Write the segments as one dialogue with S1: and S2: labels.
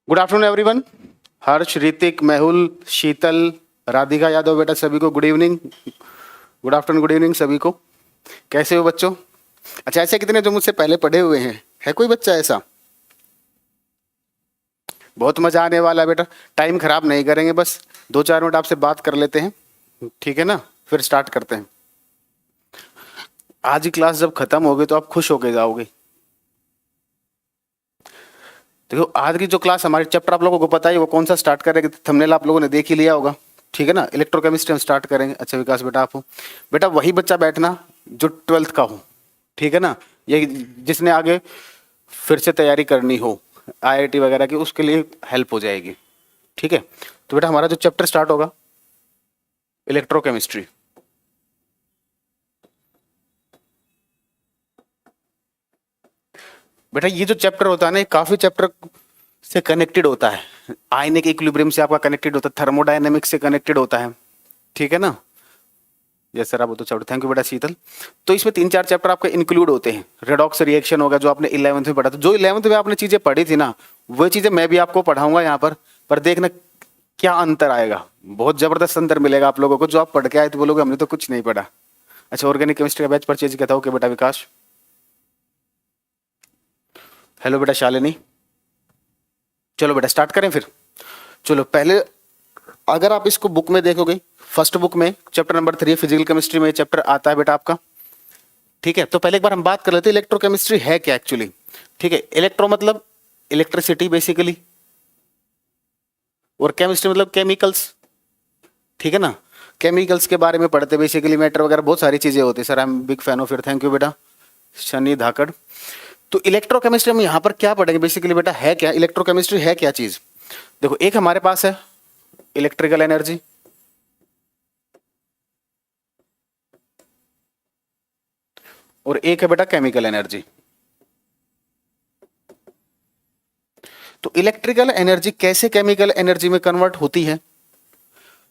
S1: Good afternoon everyone. Harsh, Hrithik, Mehul, Sheetal, Radhika Yadav, बेटा सभी को good evening. Good afternoon, good evening सभी को। कैसे हो बच्चों? अच्छा, ऐसे कितने जो मुझसे पहले पढ़े हुए हैं? है कोई बच्चा ऐसा? बहुत मजा आने वाला है बेटा। टाइम खराब नहीं करेंगे, बस 2-4 मिनट आपसे बात कर लेते हैं, ठीक है ना? फिर स्टार्ट करते हैं। आज की क्लास जब खत्म होगी तो आप खुश होके जाओगे। देखो, आज की जो क्लास हमारी चैप्टर आप लोगों को पता है वो कौन सा स्टार्ट करेंगे, थंबनेल आप लोगों ने देख ही लिया होगा, ठीक है ना? इलेक्ट्रोकेमिस्ट्री हम स्टार्ट करेंगे। अच्छा विकास बेटा, आप हो बेटा वही बच्चा बैठना जो 12th का हो, ठीक है ना? ये जिसने आगे फिर से तैयारी करनी हो IIT वगैरह की, उसके लिए हेल्प हो जाएगी, ठीक है? तो बेटा हमारा जो चैप्टर स्टार्ट होगा इलेक्ट्रोकेमिस्ट्री। बेटा ये जो चैप्टर होता है ना, ये काफी चैप्टर से कनेक्टेड होता है। आयनिक इक्विलिब्रियम से आपका कनेक्टेड होता है, थर्मोडायनेमिक्स से कनेक्टेड होता है, ठीक है ना? यस सर, आप वो तो चैप्टर, थैंक यू बेटा शीतल। तो इसमें 3-4 चैप्टर आपके इंक्लूड होते हैं। रेडॉक्स रिएक्शन होगा जो आपने 11th में पढ़ा था। जो 11th में आपने चीजें पढ़ी थी ना, वही चीजें मैं भी आपको पढ़ाऊंगा यहाँ पर देखना क्या अंतर आएगा। बहुत जबरदस्त अंतर मिलेगा आप लोगों को। जो आप पढ़ के आए तो बोलोगे हमने तो कुछ नहीं पढ़ा। अच्छा, ऑर्गेनिक केमिस्ट्री का बैच परचेज किया था? ओके बेटा विकास। हेलो बेटा शालिनी। चलो बेटा स्टार्ट करें फिर। चलो पहले अगर आप इसको बुक में देखोगे, फर्स्ट बुक में चैप्टर नंबर 3 फिजिकल केमिस्ट्री में चैप्टर आता है बेटा आपका, ठीक है? तो पहले एक बार हम बात कर लेते हैं इलेक्ट्रोकेमिस्ट्री है क्या एक्चुअली, ठीक है? इलेक्ट्रो मतलब इलेक्ट्रिसिटी बेसिकली, और केमिस्ट्री मतलब केमिकल्स, ठीक है ना? केमिकल्स के बारे में पढ़ते बेसिकली, मैटर वगैरह बहुत सारी चीजें होती है। Sir I am big fan of your, thank you बेटा शनि धाकड़। तो इलेक्ट्रोकेमिस्ट्री हम यहाँ पर क्या पढ़ेंगे बेसिकली बेटा? है क्या इलेक्ट्रोकेमिस्ट्री, है क्या चीज? देखो, एक हमारे पास है इलेक्ट्रिकल एनर्जी, और एक है बेटा केमिकल एनर्जी। तो इलेक्ट्रिकल एनर्जी कैसे केमिकल एनर्जी में कन्वर्ट होती है,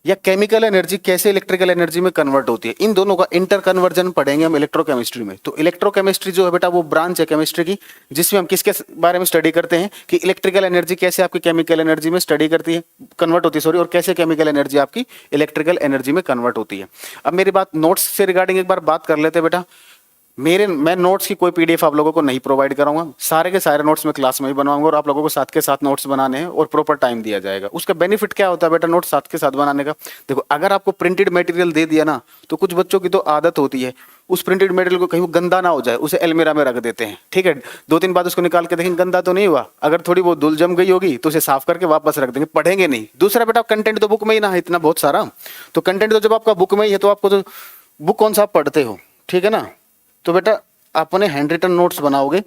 S1: या केमिकल एनर्जी कैसे इलेक्ट्रिकल एनर्जी में कन्वर्ट होती है, इन दोनों का इंटर कन्वर्जन पढ़ेंगे हम इलेक्ट्रोकेमिस्ट्री में। तो इलेक्ट्रोकेमिस्ट्री जो है बेटा वो ब्रांच है केमिस्ट्री की, जिसमें हम किसके बारे में स्टडी करते हैं कि इलेक्ट्रिकल एनर्जी कैसे आपकी केमिकल एनर्जी में स्टडी करती है, कन्वर्ट होती है सॉरी, और कैसे केमिकल एनर्जी आपकी इलेक्ट्रिकल एनर्जी में कन्वर्ट होती है। अब मेरी बात नोट्स से रिगार्डिंग एक बार बात कर लेते हैं बेटा। मैं नोट्स की कोई PDF आप लोगों को नहीं प्रोवाइड कराऊंगा। सारे के सारे नोट्स मैं क्लास में ही बनवाऊंगा, और आप लोगों को साथ के साथ नोट्स बनाने हैं और प्रॉपर टाइम दिया जाएगा। उसका बेनिफिट क्या होता है बेटा नोट्स साथ के साथ बनाने का? देखो, अगर आपको प्रिंटेड मटेरियल दे दिया ना, तो कुछ बच्चों की तो आदत होती है उस प्रिंटेड मटेरियल को कहीं वो गंदा ना हो जाए, उसे अलमीरा में रख देते हैं, ठीक है? 2-3 बार उसको निकाल के देखेंगे गंदा तो नहीं हुआ, अगर थोड़ी बहुत धूल जम गई होगी तो उसे साफ करके वापस रख देंगे, पढ़ेंगे नहीं। दूसरा बेटा कंटेंट तो बुक में ही ना है इतना बहुत सारा, तो कंटेंट तो जब आपका बुक में ही है तो आपको तो बुक कौन सा आप पढ़ते हो, ठीक है ना? तो बेटा अपने हैंड रिटन नोट्स बनाओगे,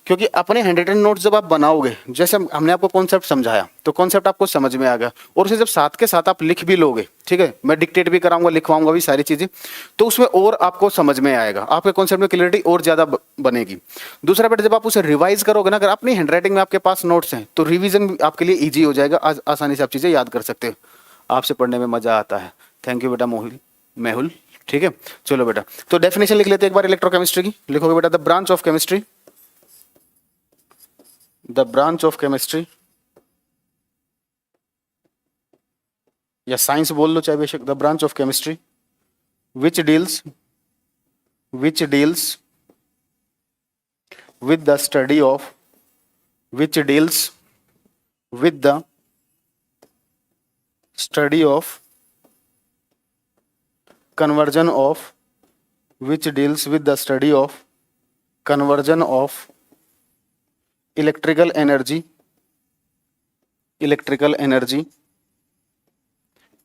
S1: क्योंकि अपने हैंड रिटन नोट्स जब आप बनाओगे, जैसे हमने आपको कॉन्सेप्ट समझाया तो कॉन्सेप्ट आपको समझ में आ गया, और उसे जब साथ के साथ आप लिख भी लोगे, ठीक है? मैं डिक्टेट भी कराऊंगा, लिखवाऊंगा भी सारी चीजें, तो उसमें और आपको समझ में आएगा, आपके कॉन्सेप्ट में क्लियरिटी और ज्यादा बनेगी। दूसरा बेटा जब आप उसे रिवाइज करोगे ना, अगर अपनी हैंड राइटिंग में आपके पास नोट्स हैं तो रिविजन आपके लिए ईजी हो जाएगा, आसानी से आप चीजें याद कर सकते हो। आपसे पढ़ने में मजा आता है, थैंक यू बेटा मेहुल, ठीक है? चलो बेटा, तो डेफिनेशन लिख लेते हैं एक बार इलेक्ट्रोकेमिस्ट्री की। लिखोगे बेटा the branch of chemistry, the branch of chemistry, या साइंस बोल लो चाहे बेशक, the branch of chemistry which deals with the study of, which deals with the study of conversion of, which deals with the study of conversion of electrical energy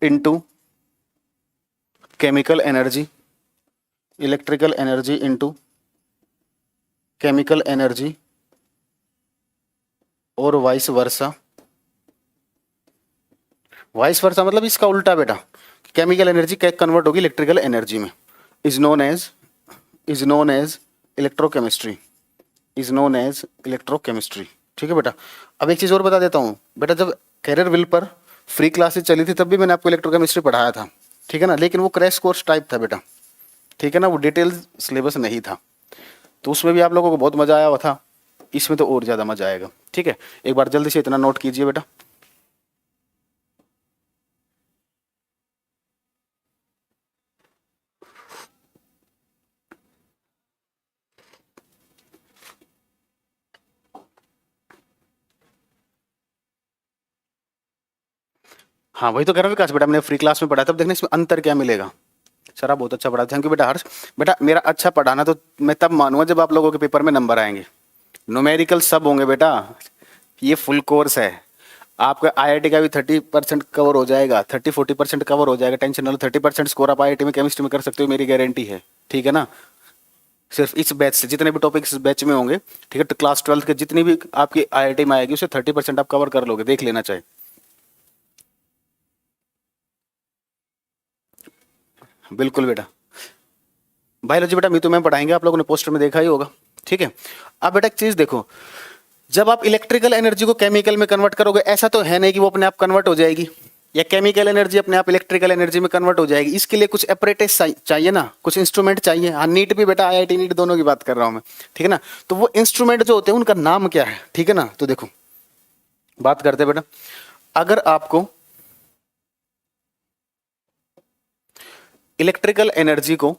S1: into chemical energy, electrical energy into chemical energy, और vice versa. Vice versa मतलब इसका उल्टा बेटा, chemical energy convert होगी electrical energy में, is known as electrochemistry, ठीक है बेटा? अब एक चीज और बता देता हूँ बेटा, जब कैरियर विल पर फ्री क्लासेस चली थी तब भी मैंने आपको इलेक्ट्रोकेमिस्ट्री पढ़ाया था, ठीक है ना? लेकिन वो क्रैश कोर्स टाइप था बेटा, ठीक है ना? वो डिटेल सिलेबस नहीं था, तो उसमें भी आप लोगों को बहुत मजा आया हुआ था, इसमें तो और ज्यादा मजा आएगा। ठीक है, एक बार जल्दी से इतना नोट कीजिए बेटा। हाँ वही तो कह रहा हूँ विकास बेटा, मैंने फ्री क्लास में पढ़ा तब देखना इसमें अंतर क्या मिलेगा। सर आप बहुत अच्छा पढ़ा, थैंक यू बेटा हर्ष। बेटा मेरा अच्छा पढ़ाना तो मैं तब मानूंगा जब आप लोगों के पेपर में नंबर आएंगे। न्यूमेरिकल सब होंगे बेटा, ये फुल कोर्स है। आपका आईआईटी का भी 30% कवर हो जाएगा, 30-40% कवर हो जाएगा, टेंशन ना लो। 30% स्कोर आप आईआईटी में केमिस्ट्री में कर सकते हो, मेरी गारंटी है, ठीक है ना। सिर्फ इस बैच से जितने भी टॉपिक्स इस बैच में होंगे, ठीक है, तो क्लास 12 के जितनी भी आपकी आईआईटी में आएगी उसे 30% आप कवर कर लोगे, देख लेना चाहिए। बिल्कुल बेटा, बायोलॉजी बेटा मितु मैम पढ़ाएंगे, आप लोगों ने पोस्टर में देखा ही होगा, ठीक है। अब बेटा एक चीज देखो, जब आप इलेक्ट्रिकल एनर्जी को केमिकल में कन्वर्ट करोगे, ऐसा तो है नहीं कि वो अपने आप कन्वर्ट हो जाएगी, या केमिकल एनर्जी अपने आप इलेक्ट्रिकल एनर्जी में कन्वर्ट हो जाएगी। इसके लिए कुछ एपरेटस चाहिए ना, कुछ इंस्ट्रूमेंट चाहिए। हाँ नीट भी बेटा, आईआईटी नीट दोनों की बात कर रहा हूं मैं, ठीक है ना। तो वो इंस्ट्रूमेंट जो होते हैं उनका नाम क्या है, ठीक है ना। तो देखो बात करते हैं बेटा, अगर आपको इलेक्ट्रिकल एनर्जी को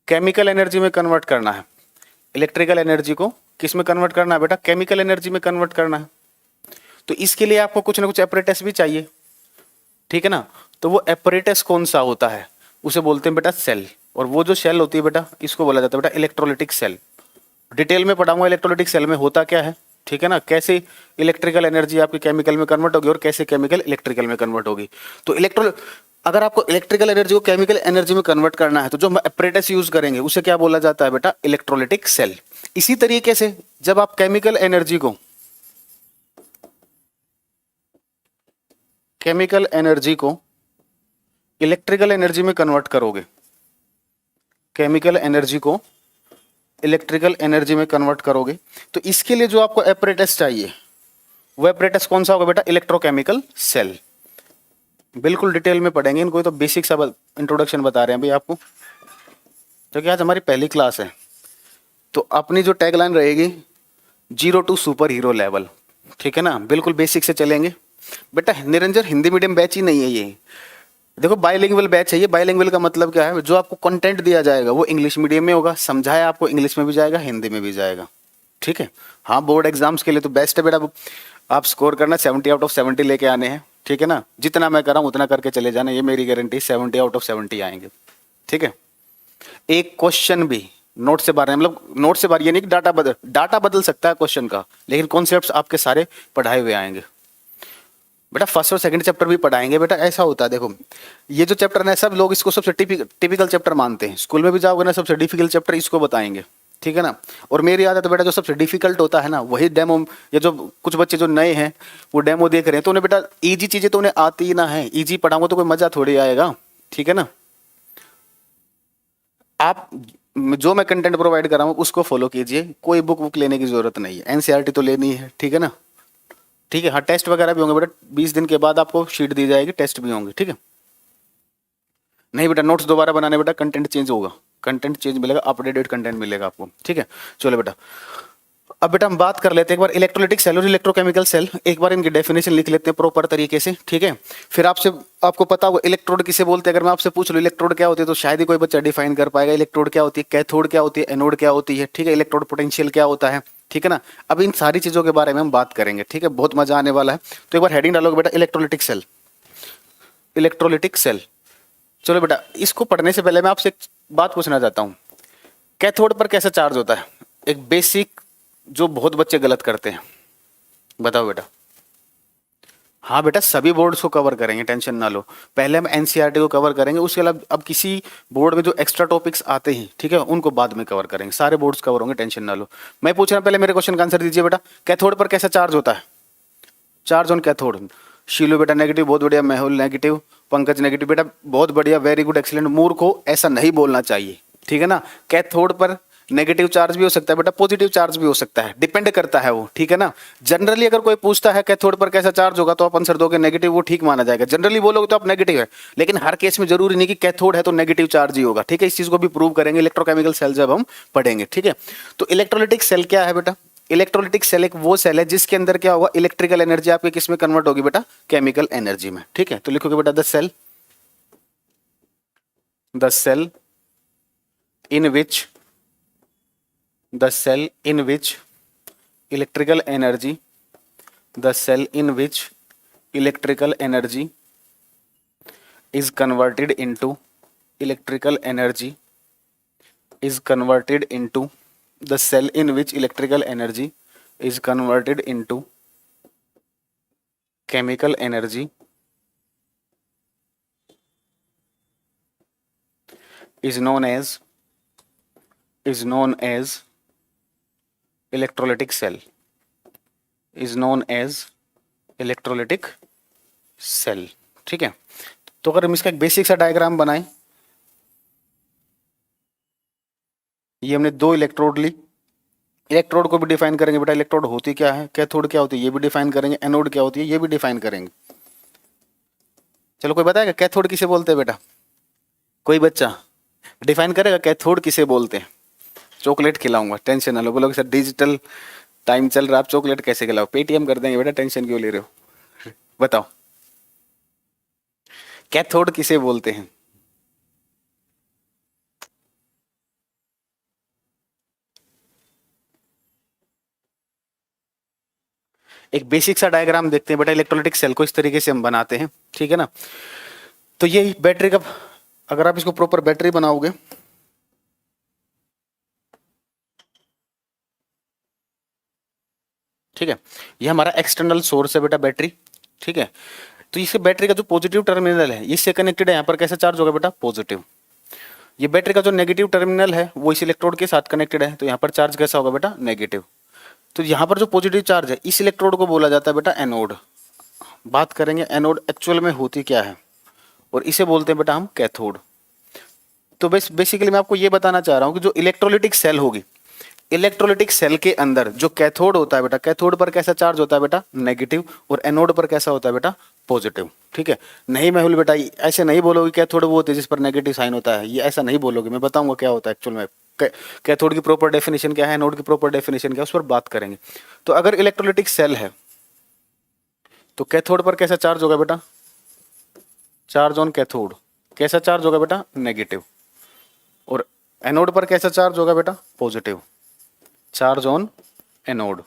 S1: केमिकल एनर्जी में कन्वर्ट करना है, इलेक्ट्रिकल एनर्जी को किस में कन्वर्ट करना है बेटा, केमिकल एनर्जी में कन्वर्ट करना है। तो इसके लिए आपको कुछ ना कुछ एपरेटस भी चाहिए, ठीक है ना। तो वो एपरेटस कौन सा होता है, उसे बोलते हैं बेटा सेल। और वो जो सेल होती है बेटा, इसको बोला जाता है बेटा इलेक्ट्रोलिटिक सेल। डिटेल में पढ़ाऊंगा इलेक्ट्रोलिटिक सेल में होता क्या है, ठीक है ना, कैसे इलेक्ट्रिकल एनर्जी आपकी केमिकल में कन्वर्ट होगी और कैसे केमिकल इलेक्ट्रिकल में कन्वर्ट होगी। तो अगर आपको इलेक्ट्रिकल एनर्जी को केमिकल एनर्जी में कन्वर्ट करना है तो जो हम एपरेटस यूज करेंगे उसे क्या बोला जाता है बेटा, इलेक्ट्रोलिटिक सेल। इसी तरीके से जब आप केमिकल एनर्जी को इलेक्ट्रिकल एनर्जी में कन्वर्ट करोगे, केमिकल एनर्जी को इलेक्ट्रिकल एनर्जी में कन्वर्ट करोगे, तो इसके लिए जो आपको एपरेटस चाहिए वो एपरेटस कौन सा होगा बेटा, इलेक्ट्रोकेमिकल सेल। बिल्कुल डिटेल में पढ़ेंगे इनको, तो बेसिक सा इंट्रोडक्शन बता रहे हैं भाई आपको, क्योंकि आज हमारी पहली क्लास है। तो अपनी जो टैगलाइन रहेगी, 0 to सुपर हीरो लेवल, ठीक है ना, बिल्कुल बेसिक से चलेंगे बेटा। निरंजन हिंदी मीडियम बैच ही नहीं है ये, देखो बाइलिंगुअल बैच है ये। बाइलिंगुअल का मतलब क्या है, जो आपको कंटेंट दिया जाएगा वो इंग्लिश मीडियम में होगा, समझाया आपको इंग्लिश में भी जाएगा, हिंदी में भी जाएगा, ठीक है। हाँ बोर्ड एग्जाम्स के लिए तो बेस्ट है बेटा, आप स्कोर करना 70 out of 70 लेके आने हैं, ठीक है ना। जितना मैं कर रहा हूँ उतना करके चले जाना, ये मेरी गारंटी, 70 out of 70 आएंगे, ठीक है। एक क्वेश्चन भी नोट से बाहर, मतलब नोट से बाहर ये नहीं कि डाटा बदल सकता है क्वेश्चन का, लेकिन कॉन्सेप्ट्स आपके सारे पढ़ाए हुए आएंगे बेटा। फर्स्ट और सेकंड चैप्टर भी पढ़ाएंगे बेटा। ऐसा होता है देखो, ये जो चैप्टर है सब लोग इसको सबसे टिपिकल चैप्टर मानते हैं, स्कूल में भी जाओगे ना सबसे डिफिकल्ट चैप्टर इसको बताएंगे, ठीक है ना। और मेरी आदत है बेटा, जो सबसे डिफिकल्ट होता है ना वही डेमो, या जो कुछ बच्चे जो नए हैं वो डेमो देख रहे हैं तो उन्हें बेटा इजी चीजें तो उन्हें आती ही ना है, इजी पढ़ाऊंगा तो कोई मजा थोड़ी आएगा, ठीक है ना। आप जो मैं कंटेंट प्रोवाइड कर रहा हूँ उसको फॉलो कीजिए, कोई बुक लेने की जरूरत नहीं है, एनसीईआरटी तो लेनी है, ठीक है ना। ठीक है, हाँ टेस्ट वगैरह भी होंगे बेटा, 20 दिन के बाद आपको शीट दी जाएगी, टेस्ट भी होंगे, ठीक है। नहीं बेटा नोट्स दोबारा बनाने बेटा, कंटेंट चेंज होगा, कंटेंट चेंज मिलेगा, अपडेटेड कंटेंट मिलेगा आपको, ठीक है। चलो बेटा, अब बेटा हम बात कर लेते हैं एक बार इलेक्ट्रोलिटिक सेल और इलेक्ट्रोकेमिकल सेल, एक बार इनकी डेफिनेशन लिख लेते हैं प्रॉपर तरीके से, ठीक है। फिर आपको पता होगा इलेक्ट्रोड किसे बोलते हैं। अगर मैं आपसे पूछ लूँ इलेक्ट्रोड क्या होती है तो शायद ही कोई बच्चा डिफाइन कर पाएगा। इलेक्ट्रोड क्या होती है, कैथोड क्या होती है, एनोड क्या होती है, ठीक है, इलेक्ट्रोड पोटेंशियल क्या होता है, ठीक है ना। अब इन सारी चीजों के बारे में हम बात करेंगे, ठीक है, बहुत मजा आने वाला है। तो एक बार हेडिंग डालोगे बेटा, इलेक्ट्रोलिटिक सेल, इलेक्ट्रोलिटिक सेल। चलो बेटा, इसको पढ़ने से पहले मैं आपसे एक बात पूछना चाहता हूँ, कैथोड पर कैसा चार्ज होता है, एक बेसिक जो बहुत बच्चे गलत करते हैं, बताओ बेटा। हाँ बेटा सभी बोर्ड्स को कवर करेंगे, टेंशन ना लो। पहले हम एनसीईआरटी को कवर करेंगे, उसके अलावा अब किसी बोर्ड में जो एक्स्ट्रा टॉपिक्स आते हैं, ठीक है, उनको बाद में कवर करेंगे, सारे बोर्ड्स कवर होंगे, टेंशन ना लो। मैं पूछ रहा हूं, पहले मेरे क्वेश्चन का आंसर दीजिए बेटा। कैथोड पर कैसा चार्ज होता है, चार्ज ऑन कैथोड। शीलू बेटा नेगेटिव, बहुत बढ़िया। मेहुल नेगेटिव, पंकज नेगेटिव, बेटा बहुत बढ़िया, वेरी गुड, एक्सीलेंट। मूर्ख को ऐसा नहीं बोलना चाहिए, ठीक है ना। कैथोड पर नेगेटिव चार्ज भी हो सकता है बेटा, पॉजिटिव चार्ज भी हो सकता है, डिपेंड करता है वो, ठीक है ना। जनरली अगर कोई पूछता है कैथोड पर कैसा चार्ज होगा तो आप आंसर दोगे नेगेटिव, वो ठीक माना जाएगा। जनरली बोलोगे तो आप नेगेटिव है, लेकिन हर केस में जरूरी नहीं कि कैथोड है तो नेगेटिव चार्ज ही होगा, ठीक है। इस चीज को भी प्रूव करेंगे इलेक्ट्रोकेमिकल सेल जब हम पढ़ेंगे, ठीक है। तो इलेक्ट्रोलिटिक सेल क्या है बेटा? इलेक्ट्रोलिटिक सेल एक वो सेल है जिसके अंदर क्या होगा, इलेक्ट्रिकल एनर्जी आपके किस में कन्वर्ट होगी बेटा? केमिकल एनर्जी में, ठीक है। तो लिखोगे बेटा the cell in which the cell in which electrical energy the cell in which electrical energy is converted into electrical energy is converted into the cell in which electrical energy is converted into chemical energy is known as electrolytic cell is known as electrolytic cell, ठीक है। तो अगर हम इसका एक basic सा diagram बनाएं, ये हमने दो इलेक्ट्रोड ली, इलेक्ट्रोड को भी डिफाइन करेंगे बेटा, इलेक्ट्रोड होती क्या है, कैथोड क्या होती है ये भी डिफाइन करेंगे, एनोड क्या होती है ये भी डिफाइन करेंगे। चलो कोई बताएगा कैथोड किसे बोलते हैं बेटा? कोई बच्चा डिफाइन करेगा कैथोड किसे बोलते हैं? चॉकलेट खिलाऊंगा, टेंशन ना लो। बोलोगे सर डिजिटल टाइम चल रहा है, आप चॉकलेट कैसे खिलाओ? पेटीएम कर देंगे बेटा, टेंशन क्यों ले रहे हो? बताओ कैथोड किसे बोलते हैं? एक बेसिक सा डायग्राम देखते हैं बेटा, इलेक्ट्रोलिटिक सेल को इस तरीके से हम बनाते हैं, ठीक है ना। तो ये बैटरी का, अगर आप इसको प्रॉपर बैटरी बनाओगे, ठीक है, ये हमारा एक्सटर्नल सोर्स है बेटा बैटरी, ठीक है। तो इसके बैटरी का जो पॉजिटिव टर्मिनल है इससे कनेक्टेड है, यहाँ पर कैसा चार्ज होगा बेटा? पॉजिटिव। ये बैटरी का जो नेगेटिव टर्मिनल है वो इस इलेक्ट्रोड के साथ कनेक्टेड है, तो यहाँ पर चार्ज कैसा होगा बेटा? नेगेटिव। तो यहाँ पर जो पॉजिटिव चार्ज है इस इलेक्ट्रोड को बोला जाता है बेटा एनोड। बात करेंगे एनोड एक्चुअल में होती क्या है, और इसे बोलते हैं बेटा हम कैथोड। तो बेसिकली मैं आपको ये बताना चाह रहा हूँ कि जो इलेक्ट्रोलिटिक सेल होगी, इलेक्ट्रोलिटिक सेल के अंदर जो कैथोड होता है बेटा, कैथोड पर कैसा चार्ज होता है बेटा? नेगेटिव। और एनोड पर कैसा होता है बेटा? पॉजिटिव, ठीक है। नहीं मेहुल बेटा ऐसे नहीं बोलोगे कैथोड वो होती है जिस पर नेगेटिव साइन होता है, ये ऐसा नहीं बोलोगे, मैं बताऊंगा क्या होता है एक्चुअल में। कैथोड की प्रॉपर डेफिनेशन क्या है, एनोड की प्रॉपर डेफिनेशन क्या है, उस पर बात करेंगे। तो अगर इलेक्ट्रोलिटिक सेल है तो कैथोड पर कैसा चार्ज होगा बेटा? चार्ज ऑन कैथोड कैसा चार्ज होगा बेटा? नेगेटिव। और एनोड पर कैसा चार्ज होगा बेटा? पॉजिटिव। चार्ज ऑन एनोड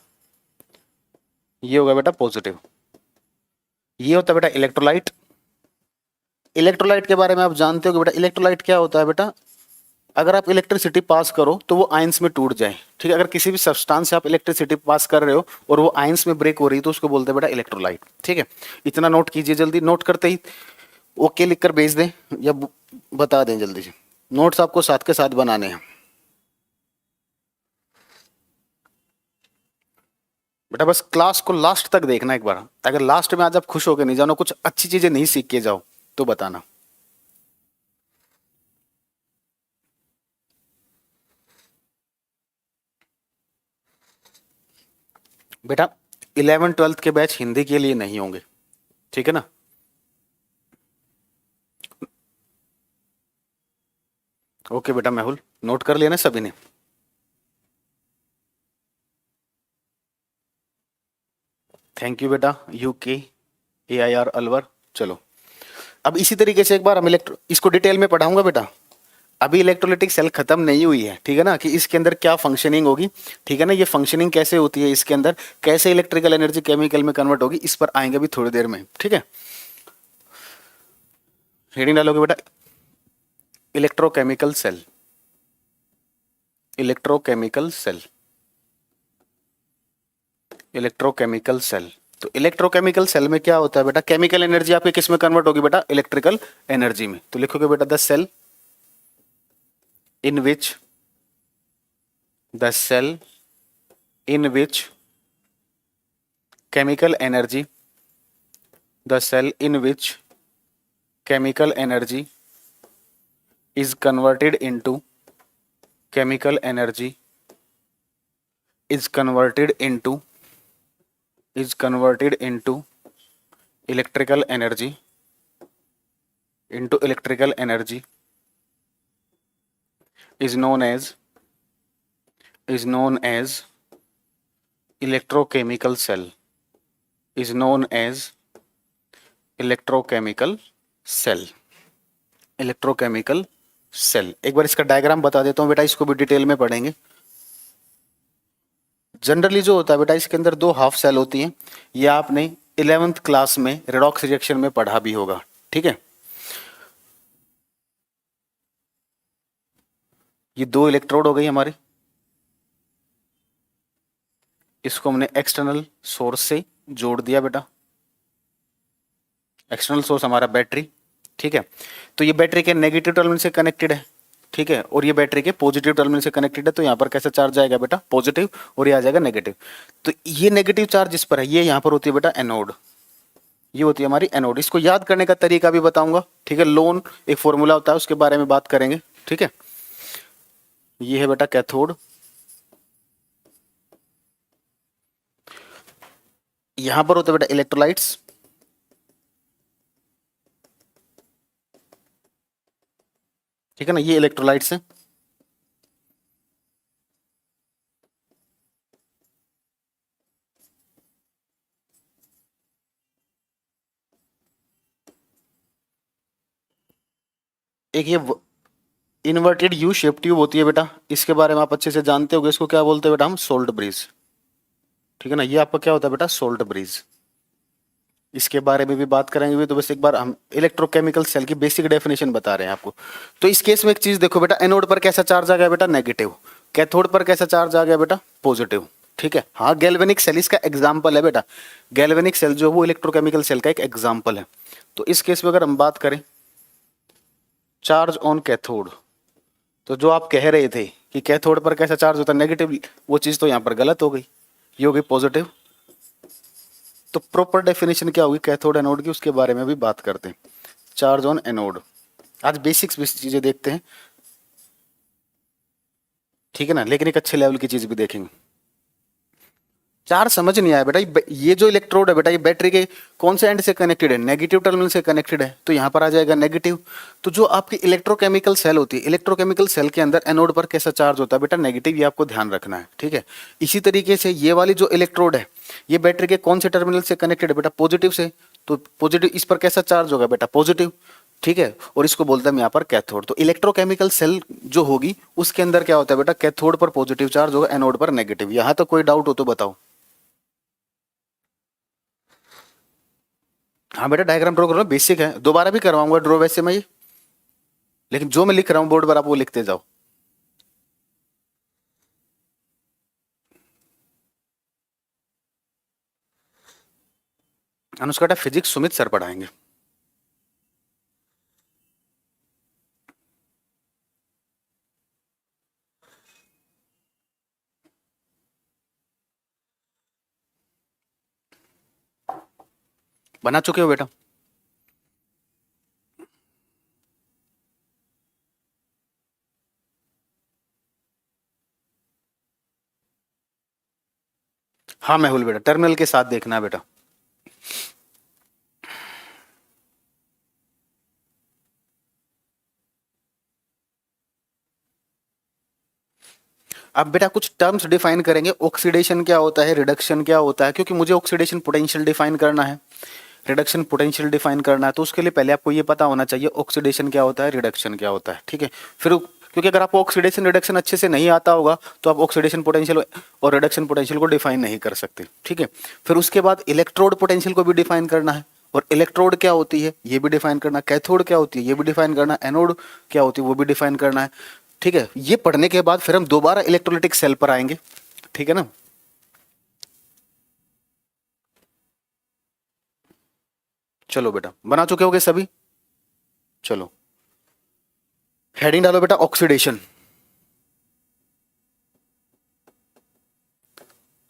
S1: ये होगा बेटा पॉजिटिव। ये होता है बेटा इलेक्ट्रोलाइट। इलेक्ट्रोलाइट के बारे में आप जानते हो कि बेटा इलेक्ट्रोलाइट क्या होता है बेटा? अगर आप इलेक्ट्रिसिटी पास करो तो वो आयंस में टूट जाए, ठीक है। अगर किसी भी सब्सटेंस से आप इलेक्ट्रिसिटी पास कर रहे हो और वो आयंस में ब्रेक हो रही है तो उसको बोलते हैं बेटा इलेक्ट्रोलाइट, ठीक है। इतना नोट कीजिए, जल्दी नोट करते ही ओके लिख कर भेज दें या बता दें जल्दी से। नोट्स आपको साथ के साथ बनाने हैं बेटा, बस क्लास को लास्ट तक देखना एक बार। अगर लास्ट में आज आप खुश होकर नहीं जानो, कुछ अच्छी चीजें नहीं सीख के जाओ तो बताना। बेटा 11th-12th के बैच हिंदी के लिए नहीं होंगे, ठीक है ना। ओके बेटा मेहुल, नोट कर लिया ना सभी ने? थैंक यू बेटा यूके AIR अलवर। चलो अब इसी तरीके से एक बार हम इसको डिटेल में पढ़ाऊंगा बेटा। अभी इलेक्ट्रोलिटिक सेल खत्म नहीं हुई है, ठीक है ना, कि इसके अंदर क्या फंक्शनिंग होगी, ठीक है ना। ये फंक्शनिंग कैसे होती है इसके अंदर, कैसे इलेक्ट्रिकल एनर्जी केमिकल में कन्वर्ट होगी, इस पर आएंगे अभी थोड़ी देर में, ठीक है। हेडिंग डालोगे बेटा electrochemical cell, electrochemical cell, electrochemical cell. तो इलेक्ट्रोकेमिकल सेल में क्या होता है बेटा? केमिकल एनर्जी आपके किस में कन्वर्ट होगी बेटा? इलेक्ट्रिकल एनर्जी में। तो लिखोगे बेटा the cell in which the cell in which chemical energy the cell in which chemical energy is converted into chemical energy is converted into electrical energy is known as electrochemical cell, is known as electrochemical cell, electrochemical cell. एक बार इसका diagram बता देता हूं बेटा, इसको भी detail में पढ़ेंगे। जनरली जो होता है बेटा, इसके अंदर दो हाफ सेल होती हैं। ये आपने 11th क्लास में रेडॉक्स रिएक्शन में पढ़ा भी होगा, ठीक है। ये दो इलेक्ट्रोड हो गई हमारे, इसको हमने एक्सटर्नल सोर्स से जोड़ दिया बेटा। एक्सटर्नल सोर्स हमारा बैटरी, ठीक है। तो ये बैटरी के नेगेटिव टर्मिनल से कनेक्टेड है, ठीक है, और ये बैटरी के पॉजिटिव टर्मिनल से कनेक्टेड है। तो यहाँ पर कैसा चार्ज आएगा बेटा, पॉजिटिव, और ये आ जाएगा नेगेटिव। तो ये नेगेटिव चार्ज जिस पर है, ये यहाँ पर होती है बेटा एनोड, ये होती है हमारी एनोड। इसको याद करने का तरीका भी बताऊंगा, ठीक है। लोन एक फॉर्मूला होता है, उसके बारे में बात करेंगे, ठीक है। ये है बेटा कैथोड, यहां पर होते हैं बेटा इलेक्ट्रोलाइट्स, ठीक है ना, ये इलेक्ट्रोलाइट्स हैं। एक ये इन्वर्टेड यू शेप ट्यूब होती है बेटा, इसके बारे में आप अच्छे से जानते होगे। इसको क्या बोलते हैं बेटा हम, सोल्ट ब्रिज, ठीक है ना। ये आपका क्या होता है बेटा, सोल्ट ब्रिज। इसके बारे में भी बात करेंगे भी, तो बस एक बार हम इलेक्ट्रोकेमिकल सेल की बेसिक डेफिनेशन बता रहे हैं आपको। तो इस केस में एक चीज देखो बेटा, एनोड पर कैसा चार्ज आ गया बेटा, नेगेटिव। कैथोड पर कैसा चार्ज आ गया बेटा, पॉजिटिव, ठीक है। हाँ, गैल्वेनिक सेल इसका एग्जाम्पल है बेटा। गैल्वेनिक सेल जो वो इलेक्ट्रोकेमिकल सेल का एक एग्जाम्पल है। तो इस केस में अगर हम बात करें चार्ज ऑन कैथोड, तो जो आप कह रहे थे कि कैथोड पर कैसा चार्ज होता है, नेगेटिव, वो चीज तो यहाँ पर गलत हो गई, ये हो गई पॉजिटिव। तो प्रॉपर डेफिनेशन क्या होगी कैथोड एनोड की, उसके बारे में भी बात करते हैं। चार्ज ऑन एनोड, आज बेसिक्स भी चीजें देखते हैं, ठीक है ना, लेकिन एक अच्छे लेवल की चीज भी देखेंगे। चार्ज समझ नहीं आया बेटा, ये जो इलेक्ट्रोड है बेटा, ये बैटरी के कौन से एंड से कनेक्टेड है, नेगेटिव टर्मिनल से कनेक्टेड है, तो यहाँ पर आ जाएगा नेगेटिव। तो जो आपकी इलेक्ट्रोकेमिकल सेल होती है, इलेक्ट्रोकेमिकल सेल के अंदर एनोड पर कैसा चार्ज होता है बेटा, नेगेटिव, ये आपको ध्यान रखना है, ठीक है। इसी तरीके से ये वाली जो इलेक्ट्रोड है, ये बैटरी के कौन से टर्मिनल से कनेक्टेड है बेटा, पॉजिटिव से। तो पॉजिटिव, इस पर कैसा चार्ज होगा बेटा, पॉजिटिव, ठीक है। और इसको बोलते हैं यहाँ पर कैथोड। तो इलेक्ट्रोकेमिकल सेल जो होगी उसके अंदर क्या होता है बेटा, कैथोड पर पॉजिटिव चार्ज होगा, एनोड पर नेगेटिव। यहाँ तक कोई डाउट हो तो बताओ। हाँ बेटा, डायग्राम ड्रॉ करो, बेसिक है, दोबारा भी करवाऊंगा ड्रॉ वैसे मैं, लेकिन जो मैं लिख रहा हूं बोर्ड पर आप वो लिखते जाओ। अनुष्का फिजिक्स सुमित सर पढ़ाएंगे। बना चुके हो बेटा? हाँ मेहुल बेटा, टर्मिनल के साथ देखना है बेटा। अब बेटा कुछ टर्म्स डिफाइन करेंगे, ऑक्सीडेशन क्या होता है, रिडक्शन क्या होता है, क्योंकि मुझे ऑक्सीडेशन पोटेंशियल डिफाइन करना है, रिडक्शन पोटेंशियल डिफाइन करना है। तो उसके लिए पहले आपको ये पता होना चाहिए ऑक्सीडेशन क्या होता है, रिडक्शन क्या होता है, ठीक है। फिर क्योंकि अगर आपको ऑक्सीडेशन रिडक्शन अच्छे से नहीं आता होगा तो आप ऑक्सीडेशन पोटेंशियल और रिडक्शन पोटेंशियल को डिफाइन नहीं कर सकते, ठीक है। फिर उसके बाद इलेक्ट्रोड पोटेंशियल को भी डिफाइन करना है, और इलेक्ट्रोड क्या होती है ये भी डिफाइन करना, कैथोड क्या होती है ये भी डिफाइन करना, एनोड क्या होती है वो भी डिफाइन करना है, ठीक है। ये पढ़ने के बाद फिर हम दोबारा इलेक्ट्रोलिटिक सेल पर आएंगे, ठीक है ना। चलो बेटा, बना चुके होगे सभी? चलो हेडिंग डालो बेटा, ऑक्सीडेशन।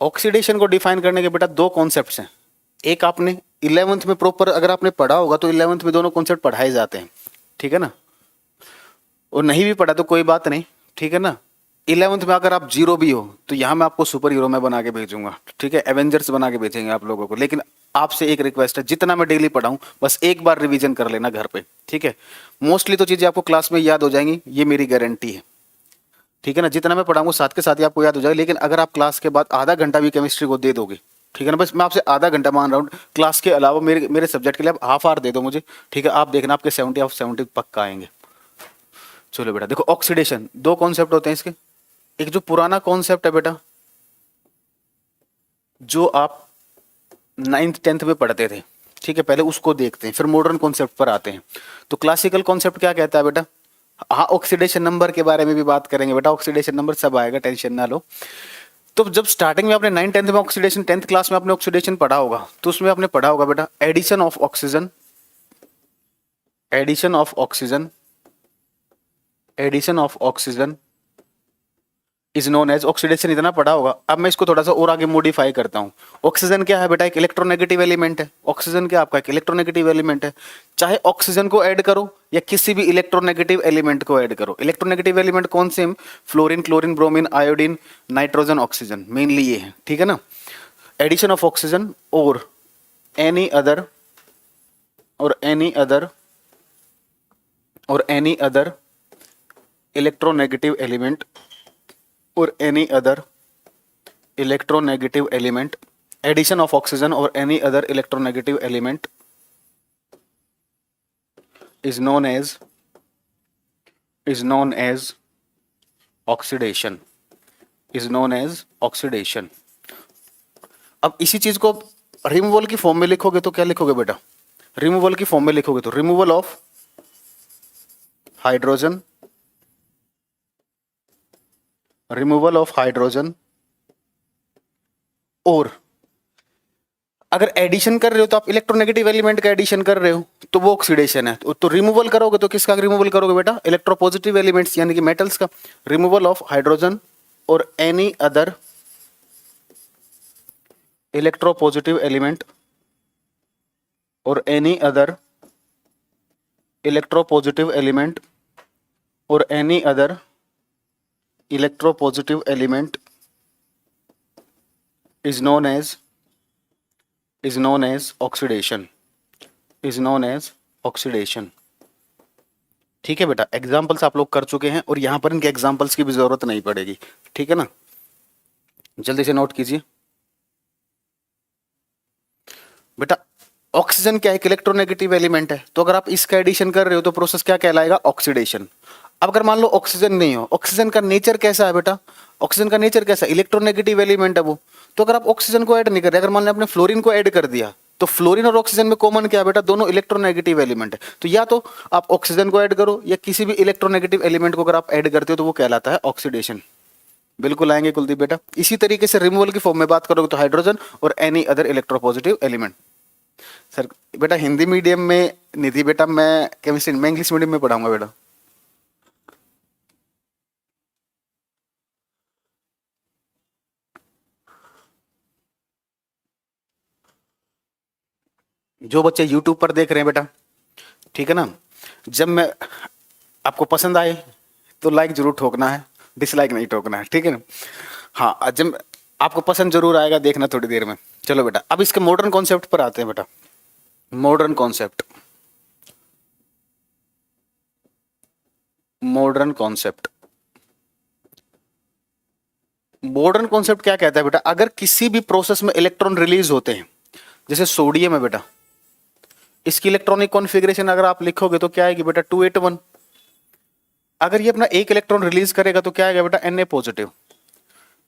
S1: ऑक्सीडेशन को डिफाइन करने के बेटा दो कॉन्सेप्ट्स हैं। एक आपने 11th में प्रॉपर अगर आपने पढ़ा होगा तो 11th में दोनों कॉन्सेप्ट पढ़ाए जाते हैं, ठीक है ना। और नहीं भी पढ़ा तो कोई बात नहीं, ठीक है ना। 11th में अगर आप जीरो भी हो तो यहाँ मैं आपको सुपर हीरो में बना के भेजूंगा, ठीक है, एवेंजर्स बना के भेजेंगे आप लोगों को। लेकिन आपसे एक रिक्वेस्ट है, जितना मैं डेली पढ़ाऊं बस एक बार रिवीजन कर लेना घर पे, ठीक है। मोस्टली तो चीजें आपको क्लास में याद हो जाएंगी, ये मेरी गारंटी है, ठीक है ना। जितना मैं पढ़ाऊंगा साथ के साथ ही आपको याद हो जाएगा। लेकिन अगर आप क्लास के बाद आधा घंटा भी केमिस्ट्री को दे दोगे, ठीक है ना, बस मैं आपसे आधा घंटा मान रहा हूँ, क्लास के अलावा मेरे मेरे सब्जेक्ट के लिए आप हाफ आवर दे दो मुझे, ठीक है, आप देखना आपके 70 पक्का आएंगे। चलो बेटा देखो, ऑक्सीडेशन, दो कॉन्सेप्ट होते हैं इसके। एक जो पुराना कॉन्सेप्ट है बेटा, जो आप 9th-10th में पढ़ते थे, ठीक है, पहले उसको देखते हैं, फिर मॉडर्न कॉन्सेप्ट पर आते हैं। तो क्लासिकल कॉन्सेप्ट क्या कहता है बेटा, हाँ ऑक्सीडेशन नंबर के बारे में भी बात करेंगे बेटा, ऑक्सीडेशन नंबर सब आएगा, टेंशन ना लो। तो जब स्टार्टिंग में आपने 9th-10th में ऑक्सीडेशन, 10th क्लास में आपने ऑक्सीडेशन पढ़ा होगा, तो उसमें आपने पढ़ा होगा बेटा addition of oxygen, addition of oxygen, addition of oxygen is known as oxidation, इतना पढ़ा होगा। अब मैं इसको थोड़ा सा और आगे मॉडिफाई करता हूं। ऑक्सीजन क्या है बेटा, एक इलेक्ट्रोनेगेटिव एलिमेंट है। ऑक्सीजन क्या आपका एक इलेक्ट्रोनेगेटिव एलिमेंट है। चाहे ऑक्सीजन को ऐड करो या किसी भी इलेक्ट्रोनेगेटिव एलिमेंट को ऐड करो। इलेक्ट्रोनेगेटिव एलिमेंट कौन से, fluorine, chlorine, bromine, iodine, nitrogen, oxygen, mainly ये है, ठीक है ना। एडिशन ऑफ ऑक्सीजन और any other any other electronegative element or any other electronegative element, addition of oxygen or any other electronegative element is known as oxidation, is known as oxidation। अब इसी चीज को रिमूवल की form में लिखोगे तो क्या लिखोगे बेटा, रिमूवल की फॉर्म में लिखोगे तो removal of hydrogen, removal of hydrogen. और अगर एडिशन कर रहे हो तो आप इलेक्ट्रोनेगेटिव एलिमेंट का एडिशन कर रहे हो तो वो ऑक्सीडेशन है। तो रिमूवल करोगे तो किसका रिमूवल करोगे बेटा, इलेक्ट्रोपॉजिटिव एलिमेंट्स यानी कि मेटल्स का। रिमूवल ऑफ हाइड्रोजन और एनी अदर इलेक्ट्रोपॉजिटिव एलिमेंट और एनी अदर इलेक्ट्रोपॉजिटिव एलिमेंट और any other electropositive element is known as oxidation, is known as oxidation। ठीक है बेटा, एग्जाम्पल्स आप लोग कर चुके हैं और यहां पर इनके एग्जाम्पल्स की भी जरूरत नहीं पड़ेगी, ठीक है ना। जल्दी से नोट कीजिए बेटा, ऑक्सीजन क्या एक इलेक्ट्रोनेगेटिव एलिमेंट है, तो अगर आप इसका एडिशन कर रहे हो तो प्रोसेस क्या कहलाएगा, ऑक्सीडेशन। अब अगर मान लो ऑक्सीजन नहीं हो, ऑक्सीजन का नेचर कैसा है बेटा, ऑक्सीजन का नेचर कैसा, इलेक्ट्रोनेगेटिव एलिमेंट है वो। तो अगर आप ऑक्सीजन को ऐड नहीं कर रहे, अगर मान लो आपने फ्लोरीन को ऐड कर दिया, तो फ्लोरीन और ऑक्सीजन में कॉमन क्या है बेटा, दोनों इलेक्ट्रोनेगेटिव एलिमेंट है। तो या तो आप ऑक्सीजन को ऐड करो या किसी भी इलेक्ट्रोनेगेटिव एलिमेंट को अगर आप ऐड करते हो तो वो कहलाता है ऑक्सीडेशन। बिल्कुल आएंगे कुलदीप बेटा। इसी तरीके से रिमूवल की फॉर्म में बात करोगे तो हाइड्रोजन और any other electropositive element. Sir बेटा हिंदी मीडियम में निधि बेटा, मैं केमिस्ट्री में इंग्लिश मीडियम में पढ़ाऊंगा बेटा। जो बच्चे YouTube पर देख रहे हैं बेटा, ठीक है ना, जब मैं आपको पसंद आए तो लाइक जरूर ठोकना है, डिसलाइक नहीं ठोकना है, ठीक है ना। हाँ जब आपको पसंद जरूर आएगा, देखना थोड़ी देर में। चलो बेटा अब इसके मॉडर्न कॉन्सेप्ट पर आते हैं बेटा। Modern concept, modern concept, modern concept क्या कहता है बेटा, अगर किसी भी प्रोसेस में इलेक्ट्रॉन रिलीज होते हैं, जैसे सोडियम है बेटा, इसकी इलेक्ट्रॉनिक कॉन्फ़िगरेशन अगर आप लिखोगे तो क्या आएगी बेटा, 281। अगर ये अपना एक इलेक्ट्रॉन रिलीज करेगा तो क्या आएगा बेटा, Na पॉजिटिव।